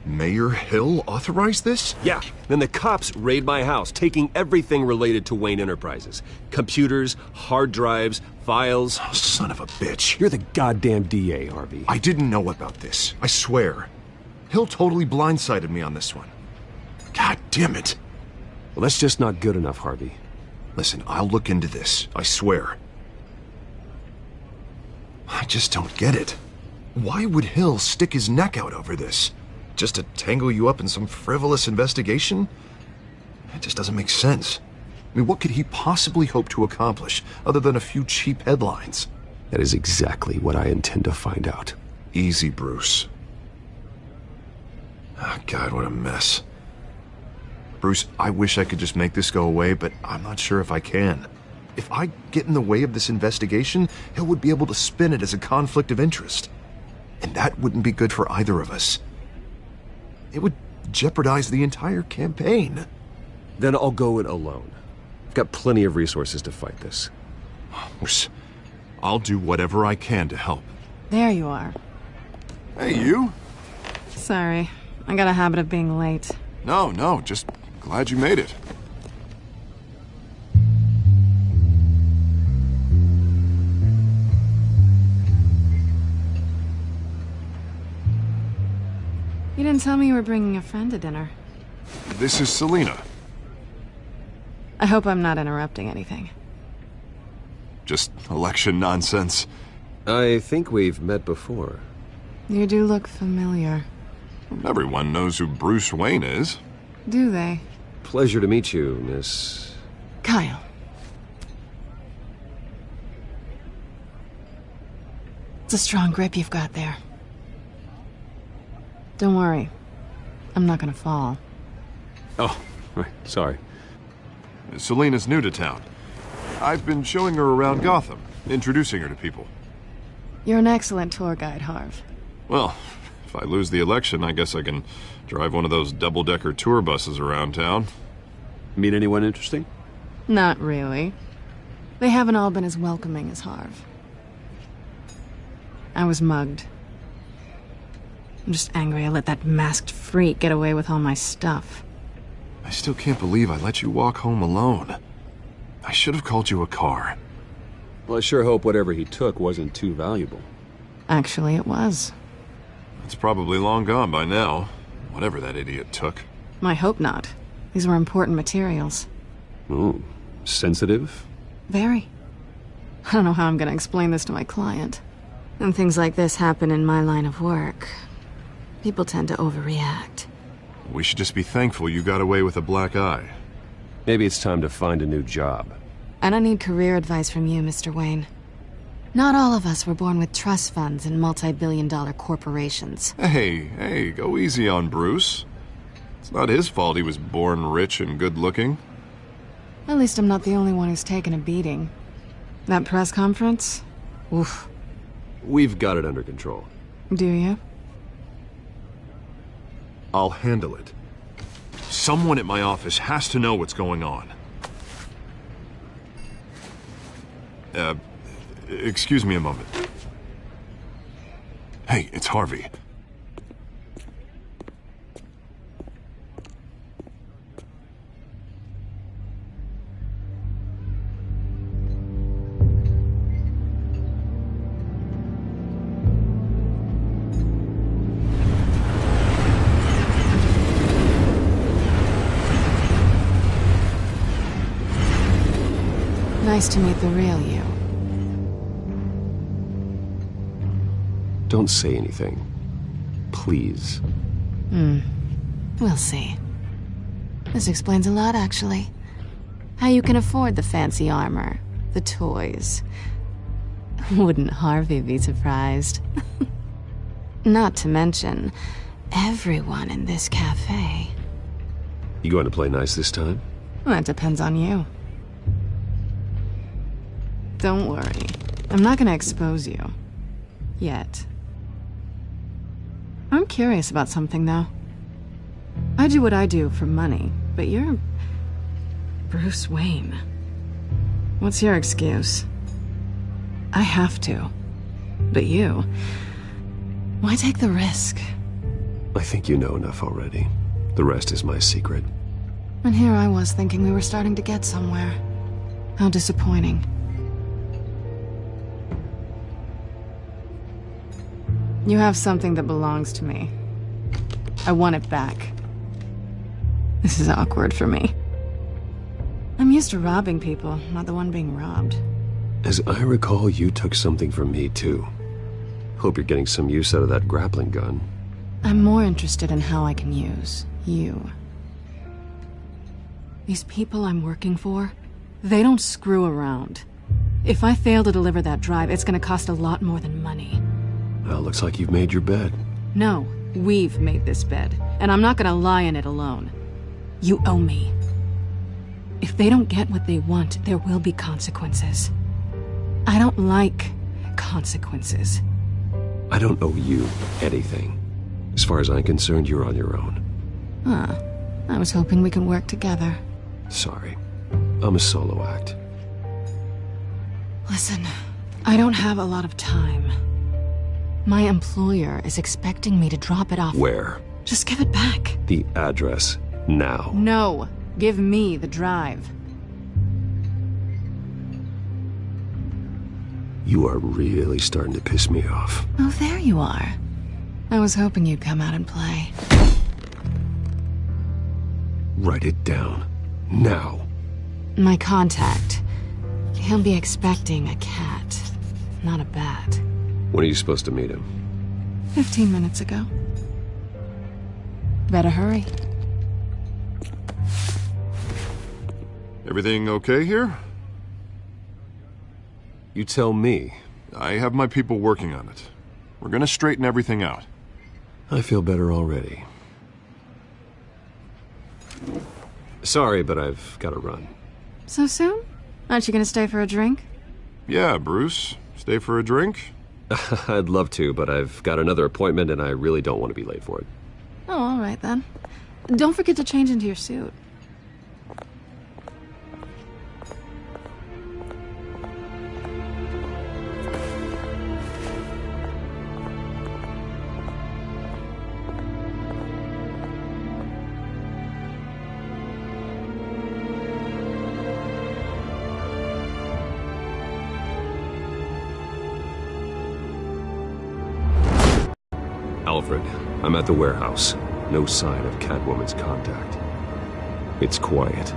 Mayor Hill authorized this? Yeah, then the cops raid my house, taking everything related to Wayne Enterprises. Computers, hard drives, files. Oh, son of a bitch. You're the goddamn DA, Harvey. I didn't know about this, I swear. Hill totally blindsided me on this one. God damn it. Well, that's just not good enough, Harvey. Listen, I'll look into this, I swear. I just don't get it. Why would Hill stick his neck out over this? Just to tangle you up in some frivolous investigation? It just doesn't make sense. I mean, what could he possibly hope to accomplish other than a few cheap headlines? That is exactly what I intend to find out. Easy, Bruce. Oh, God, what a mess. Bruce, I wish I could just make this go away, but I'm not sure if I can. If I get in the way of this investigation, Hill would be able to spin it as a conflict of interest. And that wouldn't be good for either of us. It would jeopardize the entire campaign. Then I'll go it alone. I've got plenty of resources to fight this. I'll do whatever I can to help. There you are. Hey, you. Sorry, I got a habit of being late. No, just glad you made it. You didn't tell me you were bringing a friend to dinner. This is Selina. I hope I'm not interrupting anything. Just election nonsense. I think we've met before. You do look familiar. Everyone knows who Bruce Wayne is. Do they? Pleasure to meet you, Miss... Kyle. It's a strong grip you've got there. Don't worry. I'm not gonna fall. Oh, right. Sorry. Selina's new to town. I've been showing her around Gotham, introducing her to people. You're an excellent tour guide, Harv. Well, if I lose the election, I guess I can drive one of those double-decker tour buses around town. Meet anyone interesting? Not really. They haven't all been as welcoming as Harv. I was mugged. I'm just angry I let that masked freak get away with all my stuff. I still can't believe I let you walk home alone. I should have called you a car. Well, I sure hope whatever he took wasn't too valuable. Actually, it was. It's probably long gone by now, whatever that idiot took. I hope not. These were important materials. Ooh, sensitive? Very. I don't know how I'm gonna explain this to my client. When things like this happen in my line of work, people tend to overreact. We should just be thankful you got away with a black eye. Maybe it's time to find a new job. I don't need career advice from you, Mr. Wayne. Not all of us were born with trust funds and multi-billion-dollar corporations. Hey, go easy on Bruce. It's not his fault he was born rich and good-looking. At least I'm not the only one who's taken a beating. That press conference? Oof. We've got it under control. Do you? I'll handle it. Someone at my office has to know what's going on. Excuse me a moment. Hey, it's Harvey. Nice to meet the real you. Don't say anything. Please. We'll see. This explains a lot, actually. How you can afford the fancy armor, the toys. Wouldn't Harvey be surprised? Not to mention, everyone in this cafe. You going to play nice this time? Well, that depends on you. Don't worry. I'm not gonna expose you. Yet. I'm curious about something, though. I do what I do for money, but you're... Bruce Wayne. What's your excuse? I have to. But you... Why take the risk? I think you know enough already. The rest is my secret. And here I was thinking we were starting to get somewhere. How disappointing. You have something that belongs to me. I want it back. This is awkward for me. I'm used to robbing people, not the one being robbed. As I recall, you took something from me, too. Hope you're getting some use out of that grappling gun. I'm more interested in how I can use you. These people I'm working for, they don't screw around. If I fail to deliver that drive, it's gonna cost a lot more than money. Well, looks like you've made your bed. No, we've made this bed, and I'm not gonna lie in it alone. You owe me. If they don't get what they want, there will be consequences. I don't like consequences. I don't owe you anything. As far as I'm concerned, you're on your own. Huh. I was hoping we could work together. Sorry. I'm a solo act. Listen, I don't have a lot of time. My employer is expecting me to drop it off. Where? Just give it back. The address, now. No. Give me the drive. You are really starting to piss me off. Oh, there you are. I was hoping you'd come out and play. Write it down. Now. My contact. He'll be expecting a cat, not a bat. When are you supposed to meet him? 15 minutes ago. Better hurry. Everything okay here? You tell me. I have my people working on it. We're gonna straighten everything out. I feel better already. Sorry, but I've got to run. So soon? Aren't you gonna stay for a drink? Yeah, Bruce. Stay for a drink? I'd love to, but I've got another appointment and I really don't want to be late for it. Oh, all right then. Don't forget to change into your suit. Alfred, I'm at the warehouse. No sign of Catwoman's contact. It's quiet.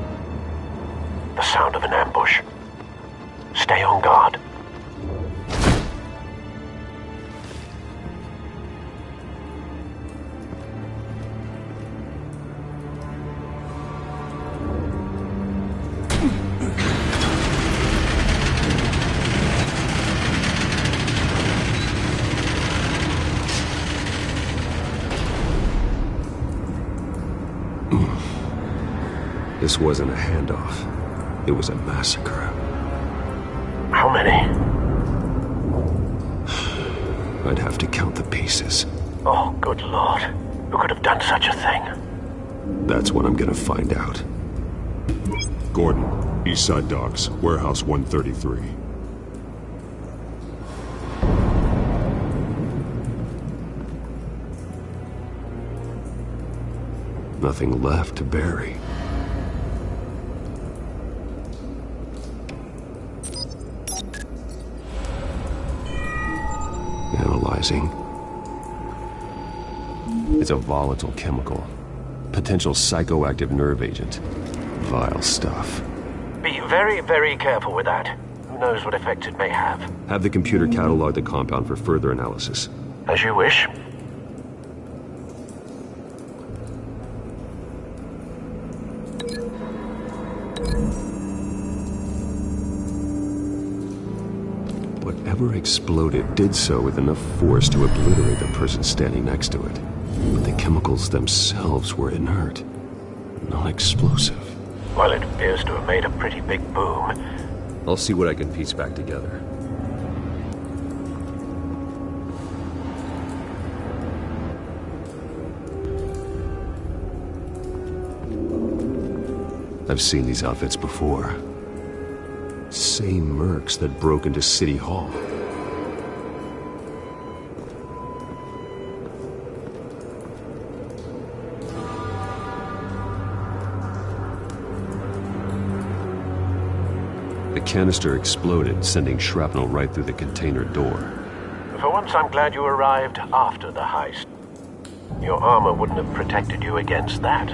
The sound of an ambush. Stay on guard. This wasn't a handoff. It was a massacre. How many? I'd have to count the pieces. Oh, good Lord. Who could have done such a thing? That's what I'm gonna find out. Gordon, Eastside Docks, Warehouse 133. Nothing left to bury. Analyzing. It's a volatile chemical. Potential psychoactive nerve agent. Vile stuff. Be very, very careful with that. Who knows what effect it may have. Have the computer catalog the compound for further analysis. As you wish. Whatever exploded did so with enough force to obliterate the person standing next to it. But the chemicals themselves were inert, non-explosive. Well, it appears to have made a pretty big boom. I'll see what I can piece back together. I've seen these outfits before. Same mercs that broke into City Hall. The canister exploded, sending shrapnel right through the container door. For once, I'm glad you arrived after the heist. Your armor wouldn't have protected you against that.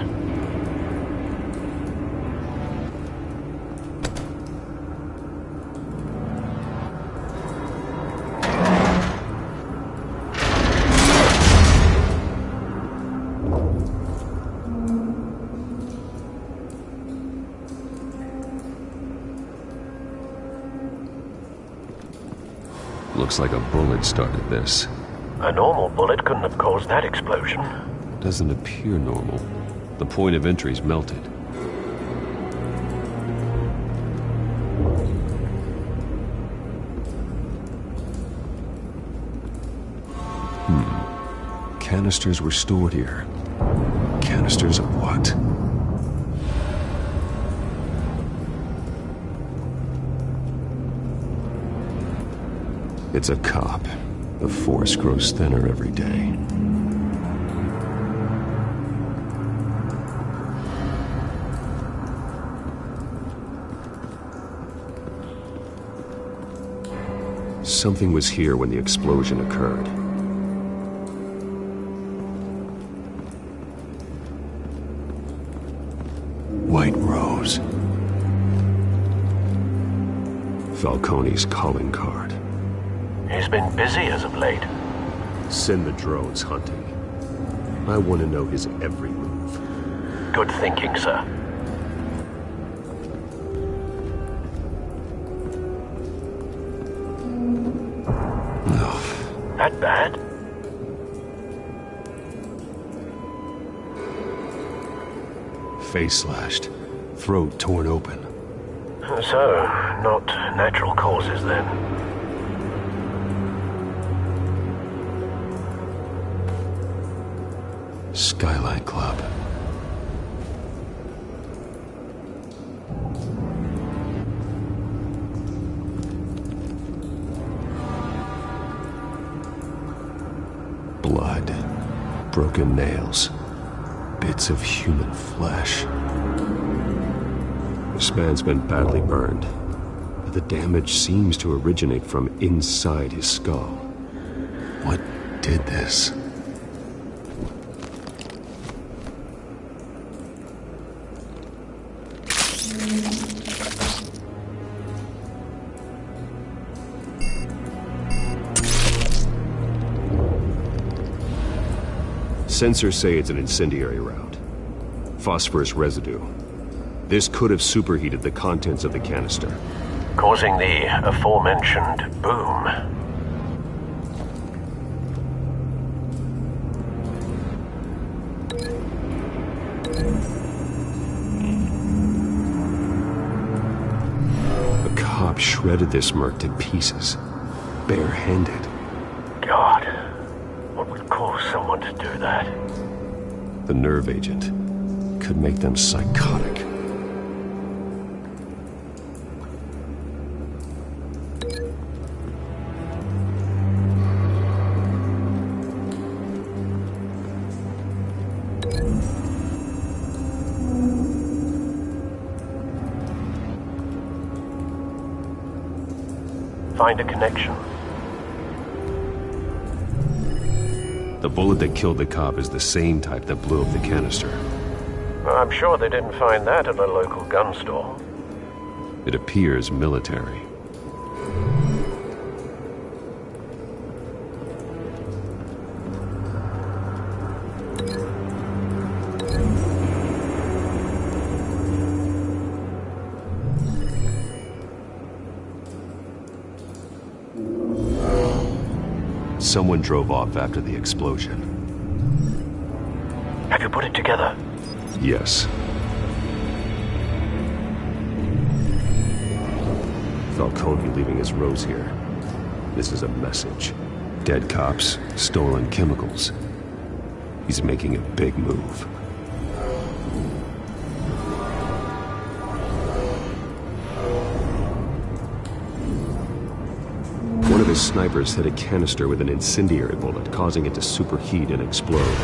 Looks like a bullet started this. A normal bullet couldn't have caused that explosion. Doesn't appear normal. The point of entry's melted. Canisters were stored here. Canisters of what? It's a cop. The force grows thinner every day. Something was here when the explosion occurred. White Rose. Falcone's calling card. He's been busy as of late. Send the drones hunting. I want to know his every move. Good thinking, sir. That bad? Face slashed, throat torn open. So, not natural causes then. Skyline Club. Blood, broken nails, bits of human flesh. This man's been badly burned, but the damage seems to originate from inside his skull. What did this? Sensors say it's an incendiary round. Phosphorus residue. This could have superheated the contents of the canister, causing the aforementioned boom. A cop shredded this merc to pieces, barehanded. God. What would cause someone to do that? The nerve agent could make them psychotic. Find a connection. The bullet that killed the cop is the same type that blew up the canister. I'm sure they didn't find that at a local gun store. It appears military. Someone drove off after the explosion. Have you put it together? Yes. Falcone leaving his rose here. This is a message. Dead cops, stolen chemicals. He's making a big move. One of his snipers hit a canister with an incendiary bullet, causing it to superheat and explode.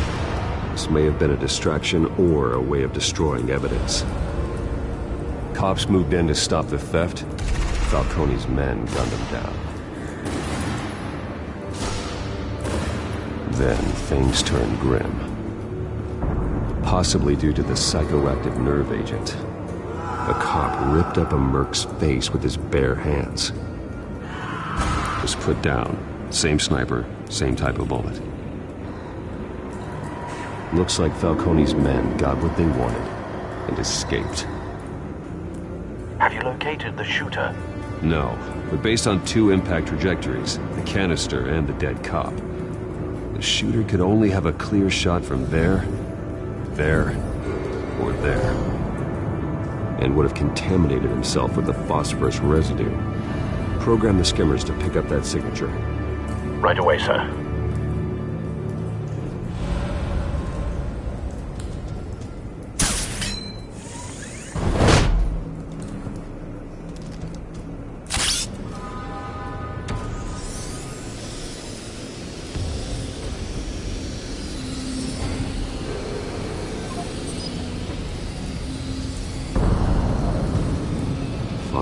This may have been a distraction or a way of destroying evidence. Cops moved in to stop the theft. Falcone's men gunned him down. Then things turned grim. Possibly due to the psychoactive nerve agent. A cop ripped up a merc's face with his bare hands. Was put down. Same sniper, same type of bullet. Looks like Falcone's men got what they wanted and escaped. Have you located the shooter? No, but based on two impact trajectories, the canister and the dead cop, the shooter could only have a clear shot from there, or there, and would have contaminated himself with the phosphorus residue. Program the skimmers to pick up that signature. Right away, sir.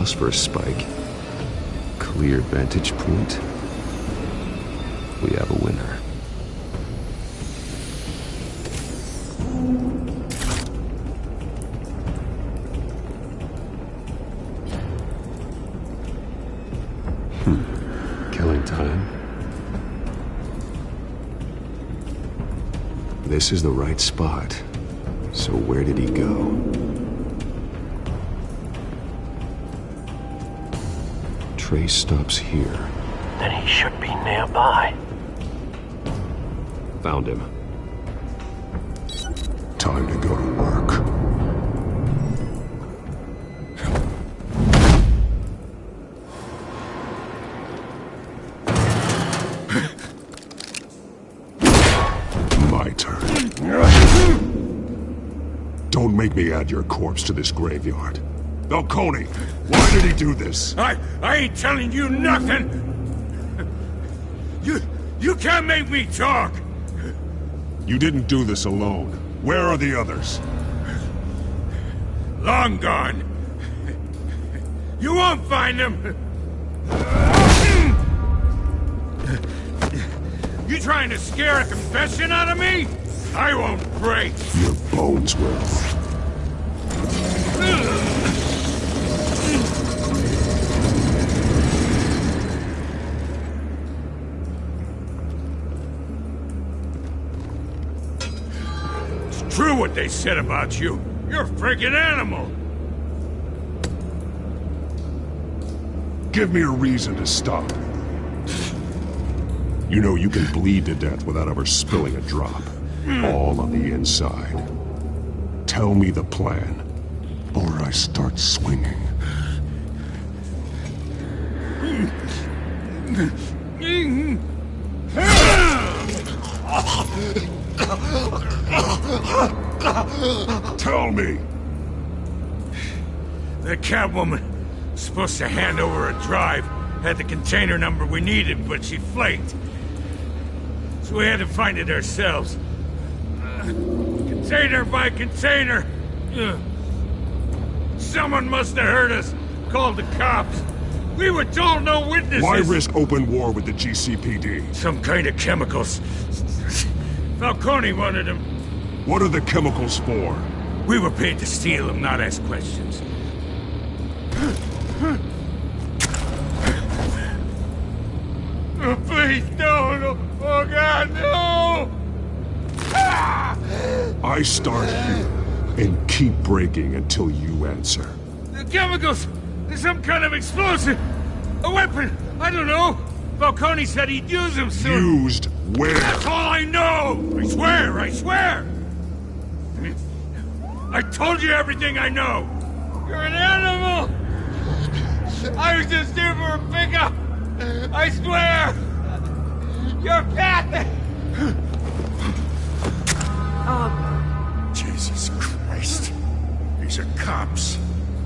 phosphorus spike. Clear vantage point. We have a winner. Killing time. This is the right spot. So where did he go? Trace stops here. Then he should be nearby. Found him. Time to go to work. My turn. Don't make me add your corpse to this graveyard. Falcone, why did he do this? I ain't telling you nothing! You can't make me talk! You didn't do this alone. Where are the others? Long gone. You won't find them! You trying to scare a confession out of me? I won't break! Your bones will. It's true what they said about you. You're a freaking animal! Give me a reason to stop. You know you can bleed to death without ever spilling a drop. All on the inside. Tell me the plan, or I start swinging. Tell me! The Catwoman was supposed to hand over a drive. Had the container number we needed, but she flaked. So we had to find it ourselves. Container by container. Someone must have heard us. Called the cops. We were told no witnesses. Why risk open war with the GCPD? Some kind of chemicals. Falcone wanted them. What are the chemicals for? We were paid to steal them, not ask questions. Oh, please, no. Oh, God, no! I start here and keep breaking until you answer. The chemicals! There's some kind of explosive! A weapon! I don't know! Falcone said he'd use them soon! Used where? That's all I know! I swear! I told you everything I know! You're an animal! I was just here for a pickup! I swear! You're pathetic! Jesus Christ. These are cops.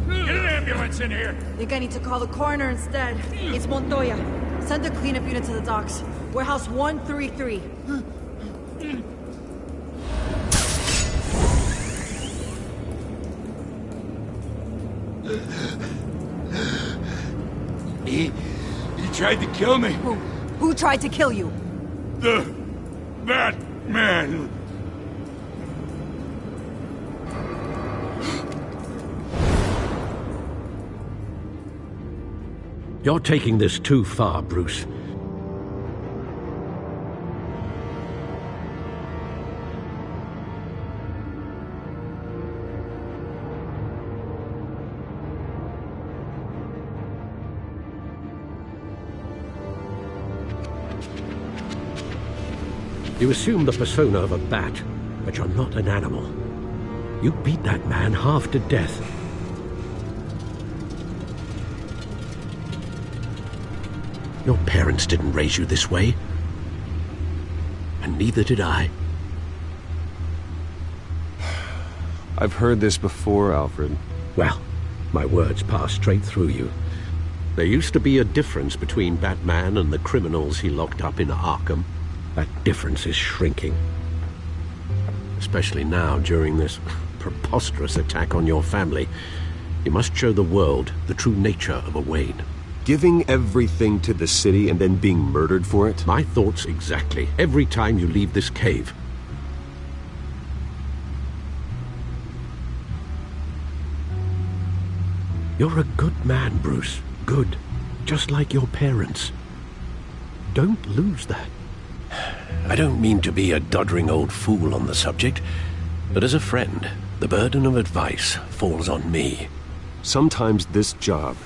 Get an ambulance in here! Think I need to call the coroner instead. It's Montoya. Send a cleanup unit to the docks. Warehouse 133. He tried to kill me. Who tried to kill you? The Batman. You're taking this too far, Bruce. You assume the persona of a bat, but you're not an animal. You beat that man half to death. Your parents didn't raise you this way. And neither did I. I've heard this before, Alfred. Well, my words pass straight through you. There used to be a difference between Batman and the criminals he locked up in Arkham. That difference is shrinking. Especially now, during this preposterous attack on your family. You must show the world the true nature of a Wayne. Giving everything to the city and then being murdered for it? My thoughts exactly. Every time you leave this cave. You're a good man, Bruce. Good. Just like your parents. Don't lose that. I don't mean to be a doddering old fool on the subject, but as a friend, the burden of advice falls on me. Sometimes this job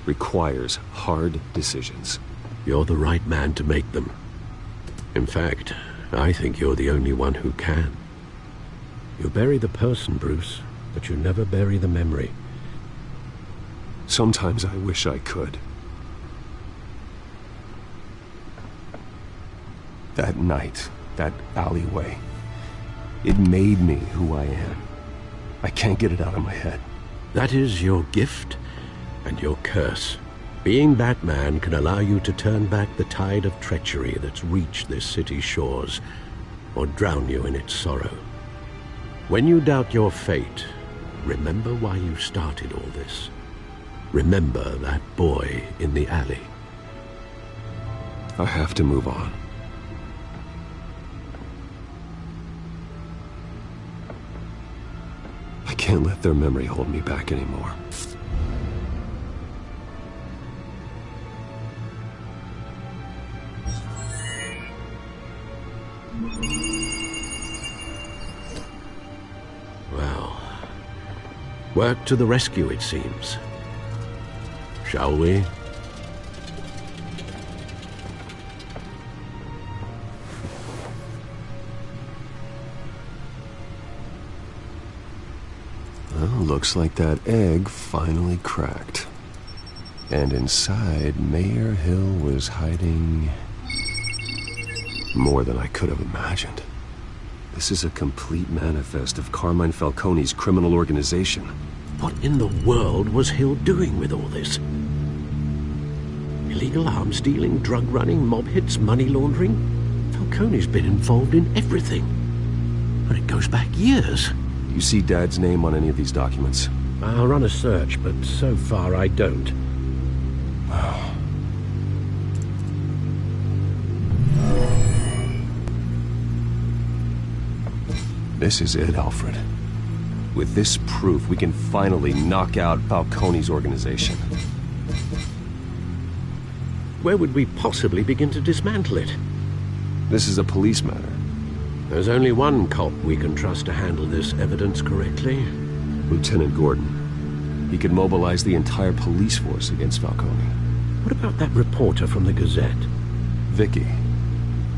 requires hard decisions. You're the right man to make them. In fact, I think you're the only one who can. You bury the person, Bruce, but you never bury the memory. Sometimes I wish I could. That night, that alleyway, it made me who I am. I can't get it out of my head. That is your gift and your curse. Being Batman can allow you to turn back the tide of treachery that's reached this city's shores, or drown you in its sorrow. When you doubt your fate, remember why you started all this. Remember that boy in the alley. I have to move on. I can't let their memory hold me back anymore. Well, work to the rescue, it seems. Shall we? Well, looks like that egg finally cracked. And inside, Mayor Hill was hiding more than I could have imagined. This is a complete manifest of Carmine Falcone's criminal organization. What in the world was Hill doing with all this? Illegal arms dealing, drug running, mob hits, money laundering? Falcone's been involved in everything. And it goes back years. You see Dad's name on any of these documents? I'll run a search, but so far I don't. This is it, Alfred. With this proof, we can finally knock out Falcone's organization. Where would we possibly begin to dismantle it? This is a police matter. There's only one cop we can trust to handle this evidence correctly. Lieutenant Gordon. He could mobilize the entire police force against Falcone. What about that reporter from the Gazette? Vicky.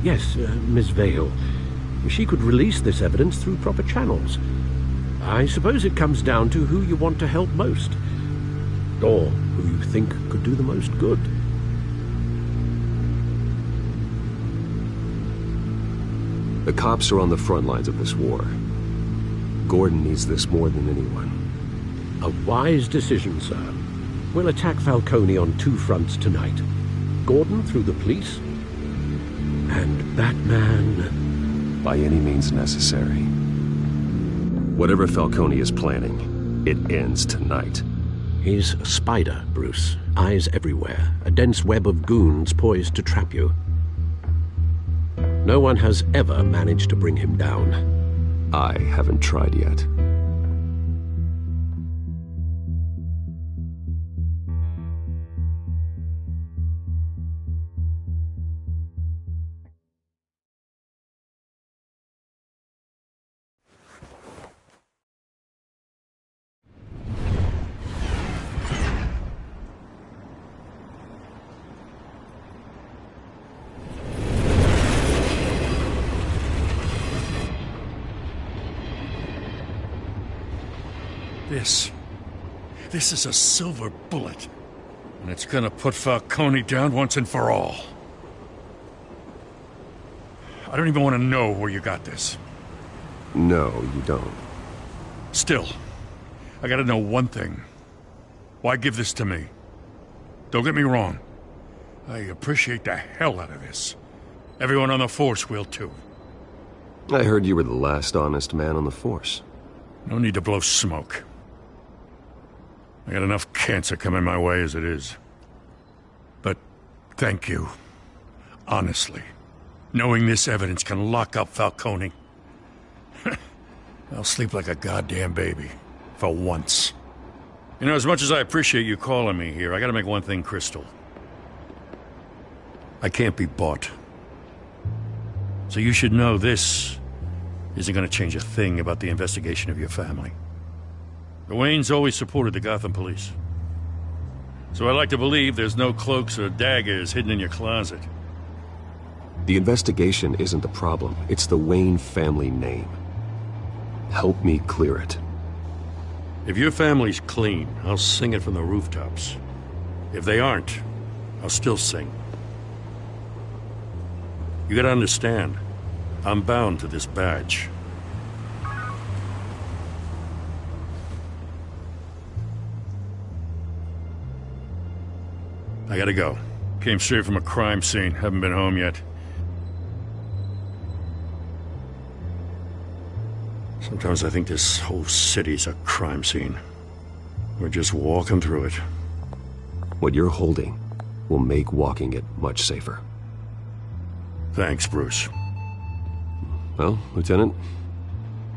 Yes, Miss Vale. She could release this evidence through proper channels. I suppose it comes down to who you want to help most. Or who you think could do the most good. The cops are on the front lines of this war. Gordon needs this more than anyone. A wise decision, sir. We'll attack Falcone on two fronts tonight. Gordon through the police, and Batman... by any means necessary. Whatever Falcone is planning, it ends tonight. He's a spider, Bruce. Eyes everywhere. A dense web of goons poised to trap you. No one has ever managed to bring him down. I haven't tried yet. This is a silver bullet. And it's gonna put Falcone down once and for all. I don't even want to know where you got this. No, you don't. Still, I gotta know one thing. Why give this to me? Don't get me wrong. I appreciate the hell out of this. Everyone on the Force will too. I heard you were the last honest man on the Force. No need to blow smoke. I got enough cancer coming my way as it is. But thank you. Honestly. Knowing this evidence can lock up Falcone. I'll sleep like a goddamn baby. For once. You know, as much as I appreciate you calling me here, I gotta make one thing crystal. I can't be bought. So you should know this isn't gonna change a thing about the investigation of your family. The Waynes always supported the Gotham police. So I like to believe there's no cloaks or daggers hidden in your closet. The investigation isn't the problem. It's the Wayne family name. Help me clear it. If your family's clean, I'll sing it from the rooftops. If they aren't, I'll still sing. You gotta understand, I'm bound to this badge. I gotta go. Came straight from a crime scene, haven't been home yet. Sometimes I think this whole city's a crime scene. We're just walking through it. What you're holding will make walking it much safer. Thanks, Bruce. Well, Lieutenant?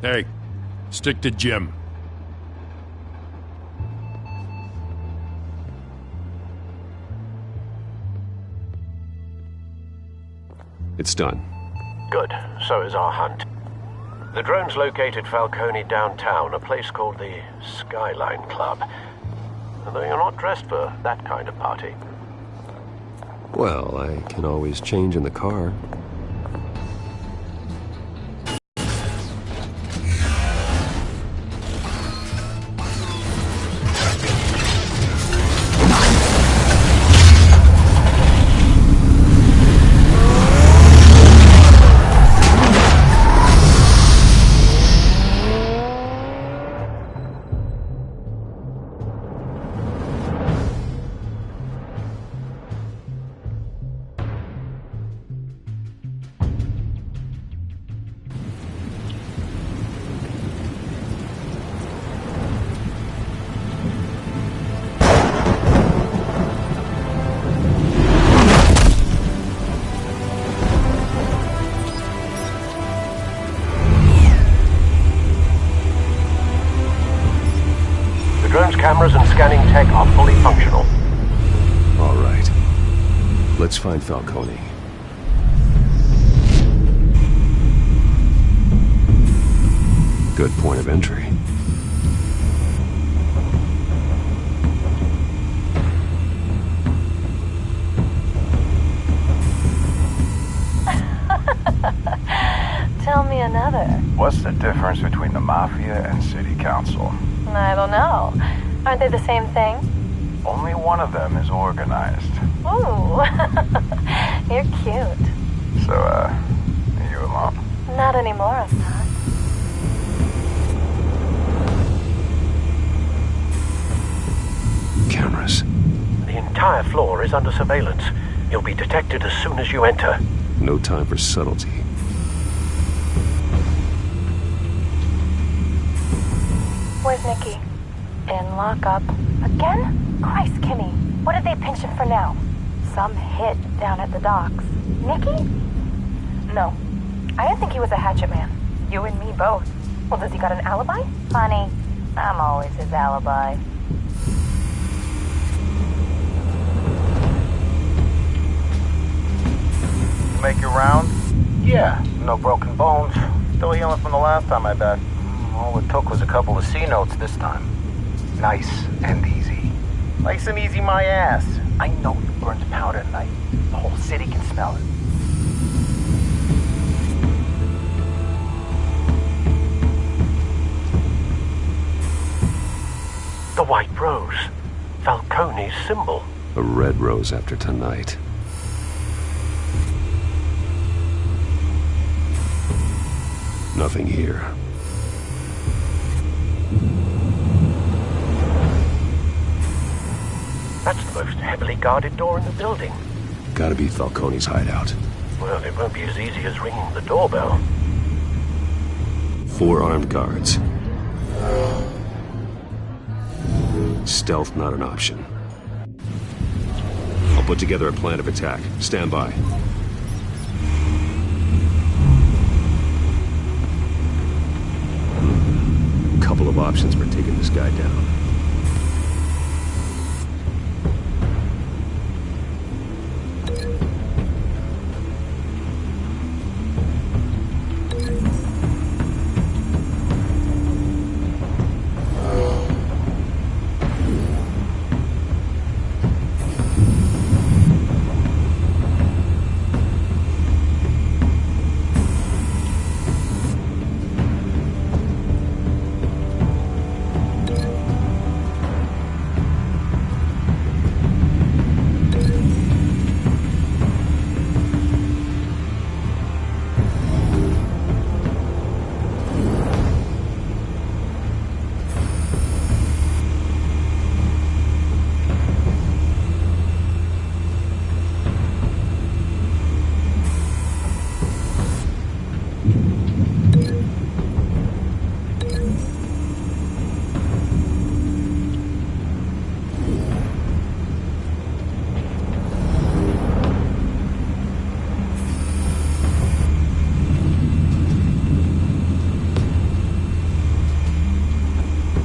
Hey, stick to Jim. It's done. Good. So is our hunt. The drones located Falcone downtown, a place called the Skyline Club. Though you're not dressed for that kind of party. Well, I can always change in the car. Cameras and scanning tech are fully functional. All right. Let's find Falcone. Good point of entry. Tell me another. What's the difference between the Mafia and City Council? I don't know. Aren't they the same thing? Only one of them is organized. Ooh. You're cute. So, are you alone? Not anymore, I'm not. Cameras. The entire floor is under surveillance. You'll be detected as soon as you enter. No time for subtlety. Where's Nicky? In lockup. Again? Christ, Kimmy. What did they pinch him for now? Some hit down at the docks. Nicky? No. I didn't think he was a hatchet man. You and me both. Well, does he got an alibi? Honey, I'm always his alibi. Make your round? Yeah, no broken bones. Still healing from the last time, I bet. All it took was a couple of C notes this time. Nice and easy. Nice and easy my ass. I know you burned powder tonight. The whole city can smell it. The white rose. Falcone's symbol. A red rose after tonight. Nothing here. That's the most heavily guarded door in the building. Gotta be Falcone's hideout. Well, it won't be as easy as ringing the doorbell. 4 armed guards. Stealth not an option. I'll put together a plan of attack. Stand by. Couple of options for taking this guy down.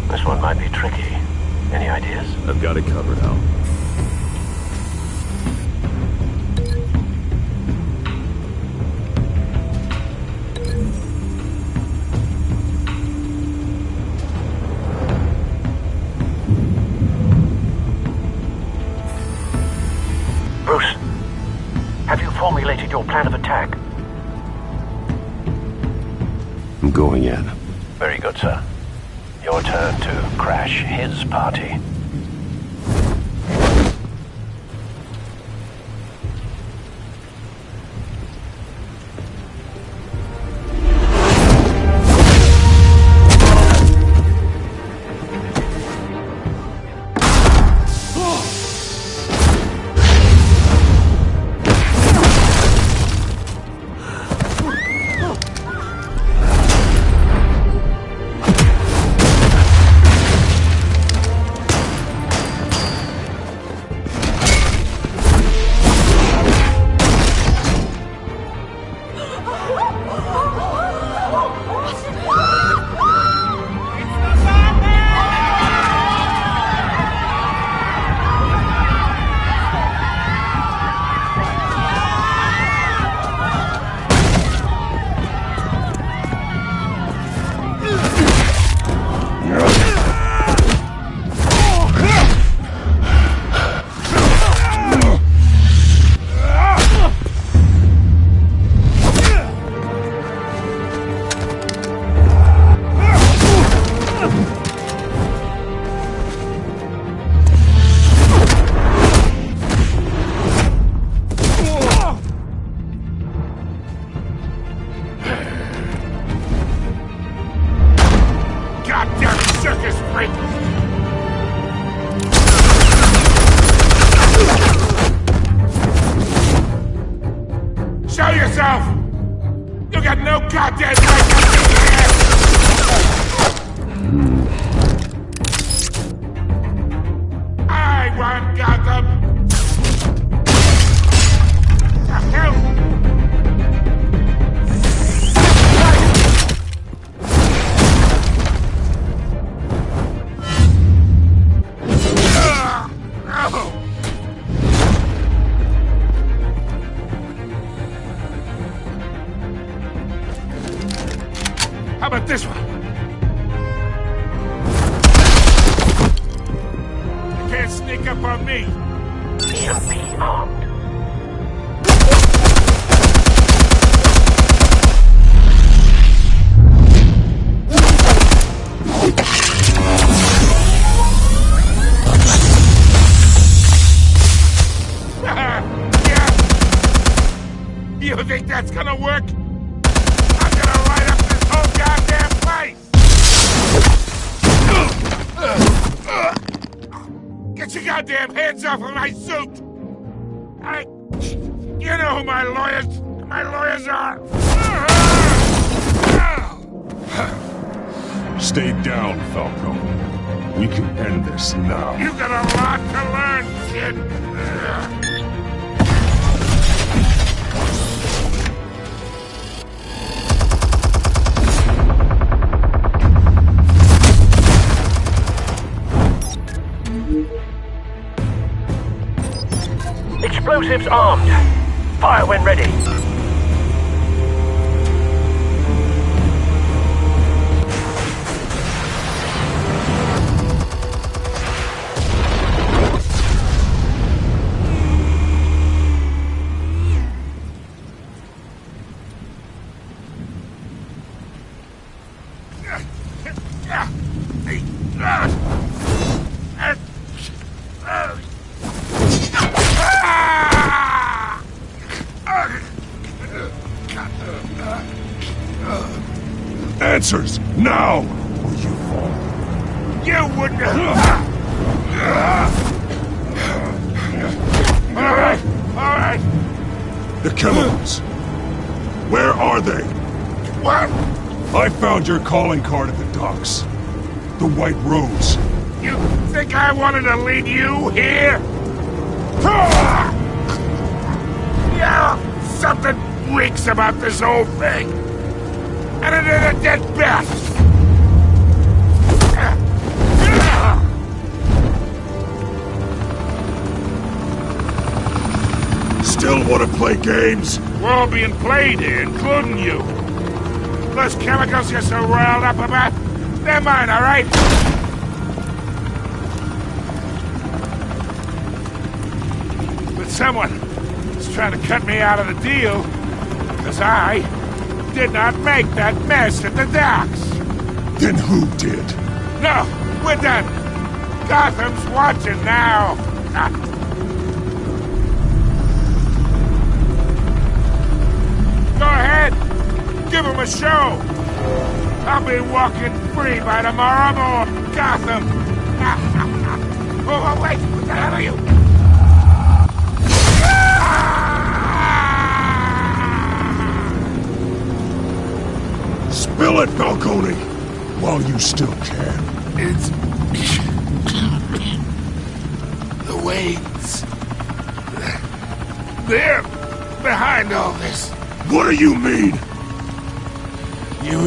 This one might be tricky. Any ideas? I've got it covered, Al. Bruce, have you formulated your plan of attack? I'm going in. Very good, sir. Your turn to crash his party. Show yourself! You got no goddamn right to be here! I want Gotham! The hell? How about this one? You can't sneak up on me. EMP armed. Yeah. You think that's gonna work? I'm gonna light up this whole goddamn place! Get your goddamn hands off of my suit! You know who my lawyers are! Stay down, Falcone. We can end this now. You got a lot to learn, kid. Explosives armed. Fire when ready. Answers, now! Or you fall. You wouldn't have... All right. The chemicals. Where are they? What? I found your calling card at the docks. The White Rose. You think I wanted to lead you here? Yeah, something reeks about this whole thing. And it is a dead bat. Still want to play games? We're all being played here, including you. Those chemicals you're so riled up about, they're mine, all right? But someone is trying to cut me out of the deal, because I did not make that mess at the docks. Then who did? No, we're done. Gotham's watching now. Go ahead. Give him a show. I'll be walking free by tomorrow morning. Gotham. Oh, wait. What the hell are you? Spill it, Falcone, while you still can. It's... the Waynes. They're behind all this. What do you mean? You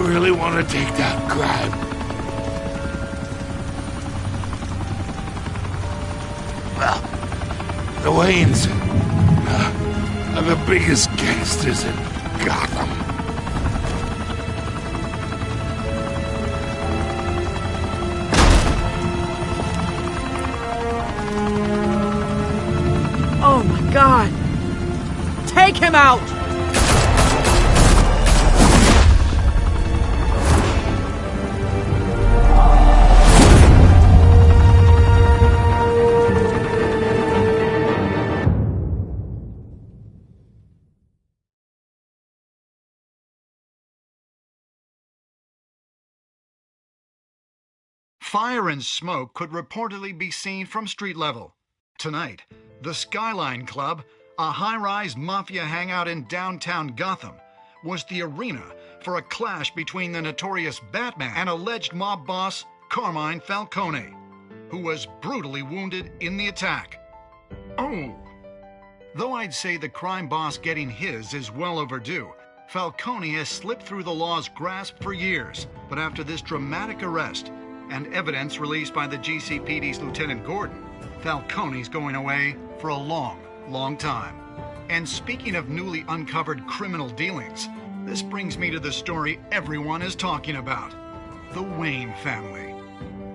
really want to take down crime? Well, the Waynes are the biggest gangsters in Gotham. Oh my God! Take him out! Fire and smoke could reportedly be seen from street level. Tonight, the Skyline Club, a high-rise mafia hangout in downtown Gotham, was the arena for a clash between the notorious Batman and alleged mob boss Carmine Falcone, who was brutally wounded in the attack. Oh! Though I'd say the crime boss getting his is well overdue, Falcone has slipped through the law's grasp for years. But after this dramatic arrest and evidence released by the GCPD's Lieutenant Gordon, Falcone's going away for a long, long time. And speaking of newly uncovered criminal dealings, this brings me to the story everyone is talking about: the Wayne family.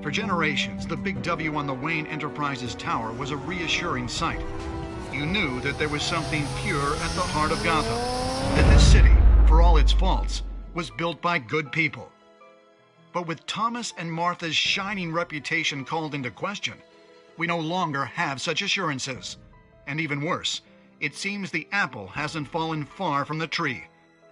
For generations, the big W on the Wayne Enterprises Tower was a reassuring sight. You knew that there was something pure at the heart of Gotham, that this city, for all its faults, was built by good people. But with Thomas and Martha's shining reputation called into question, we no longer have such assurances. And even worse, it seems the apple hasn't fallen far from the tree.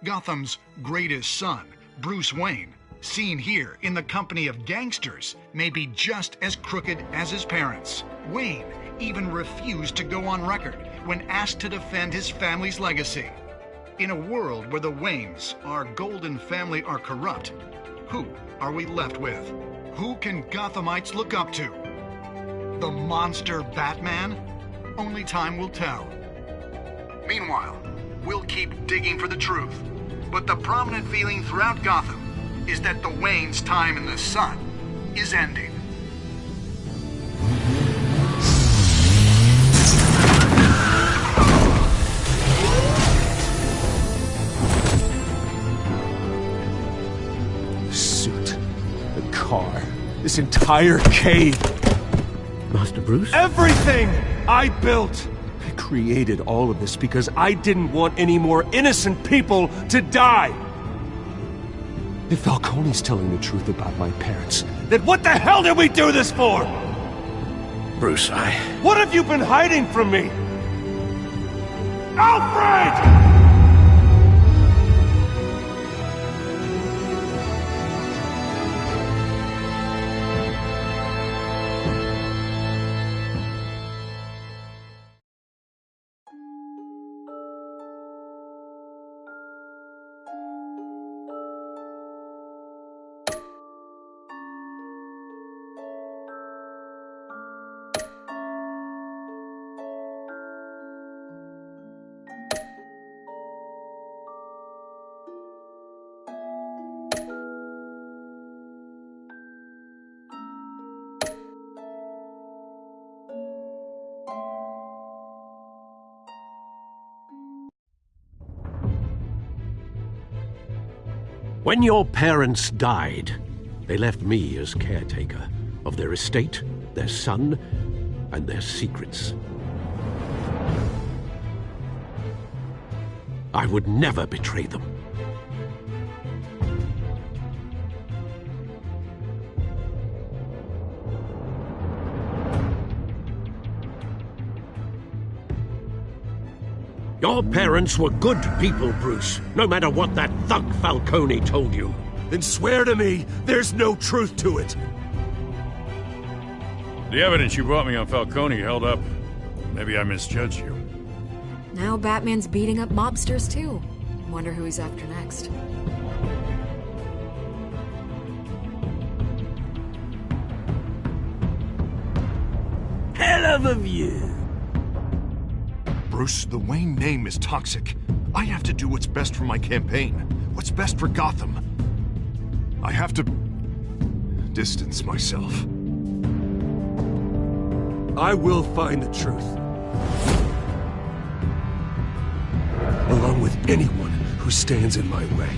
Gotham's greatest son, Bruce Wayne, seen here in the company of gangsters, may be just as crooked as his parents. Wayne even refused to go on record when asked to defend his family's legacy. In a world where the Waynes, our golden family, are corrupt, who are we left with? Who can Gothamites look up to? The monster Batman? Only time will tell. Meanwhile, we'll keep digging for the truth. But the prominent feeling throughout Gotham is that the Wayne's time in the sun is ending. The suit, the car, this entire cave. Master Bruce? Everything I built! I created all of this because I didn't want any more innocent people to die! If Falcone's telling the truth about my parents, then what the hell did we do this for? Bruce, What have you been hiding from me? Alfred! When your parents died, they left me as caretaker of their estate, their son, and their secrets. I would never betray them. Your parents were good people, Bruce, no matter what that thug Falcone told you. Then swear to me there's no truth to it. The evidence you brought me on Falcone held up. Maybe I misjudged you. Now Batman's beating up mobsters, too. Wonder who he's after next. Hell of a view. Bruce, the Wayne name is toxic. I have to do what's best for my campaign. What's best for Gotham. I have to distance myself. I will find the truth. Along with anyone who stands in my way.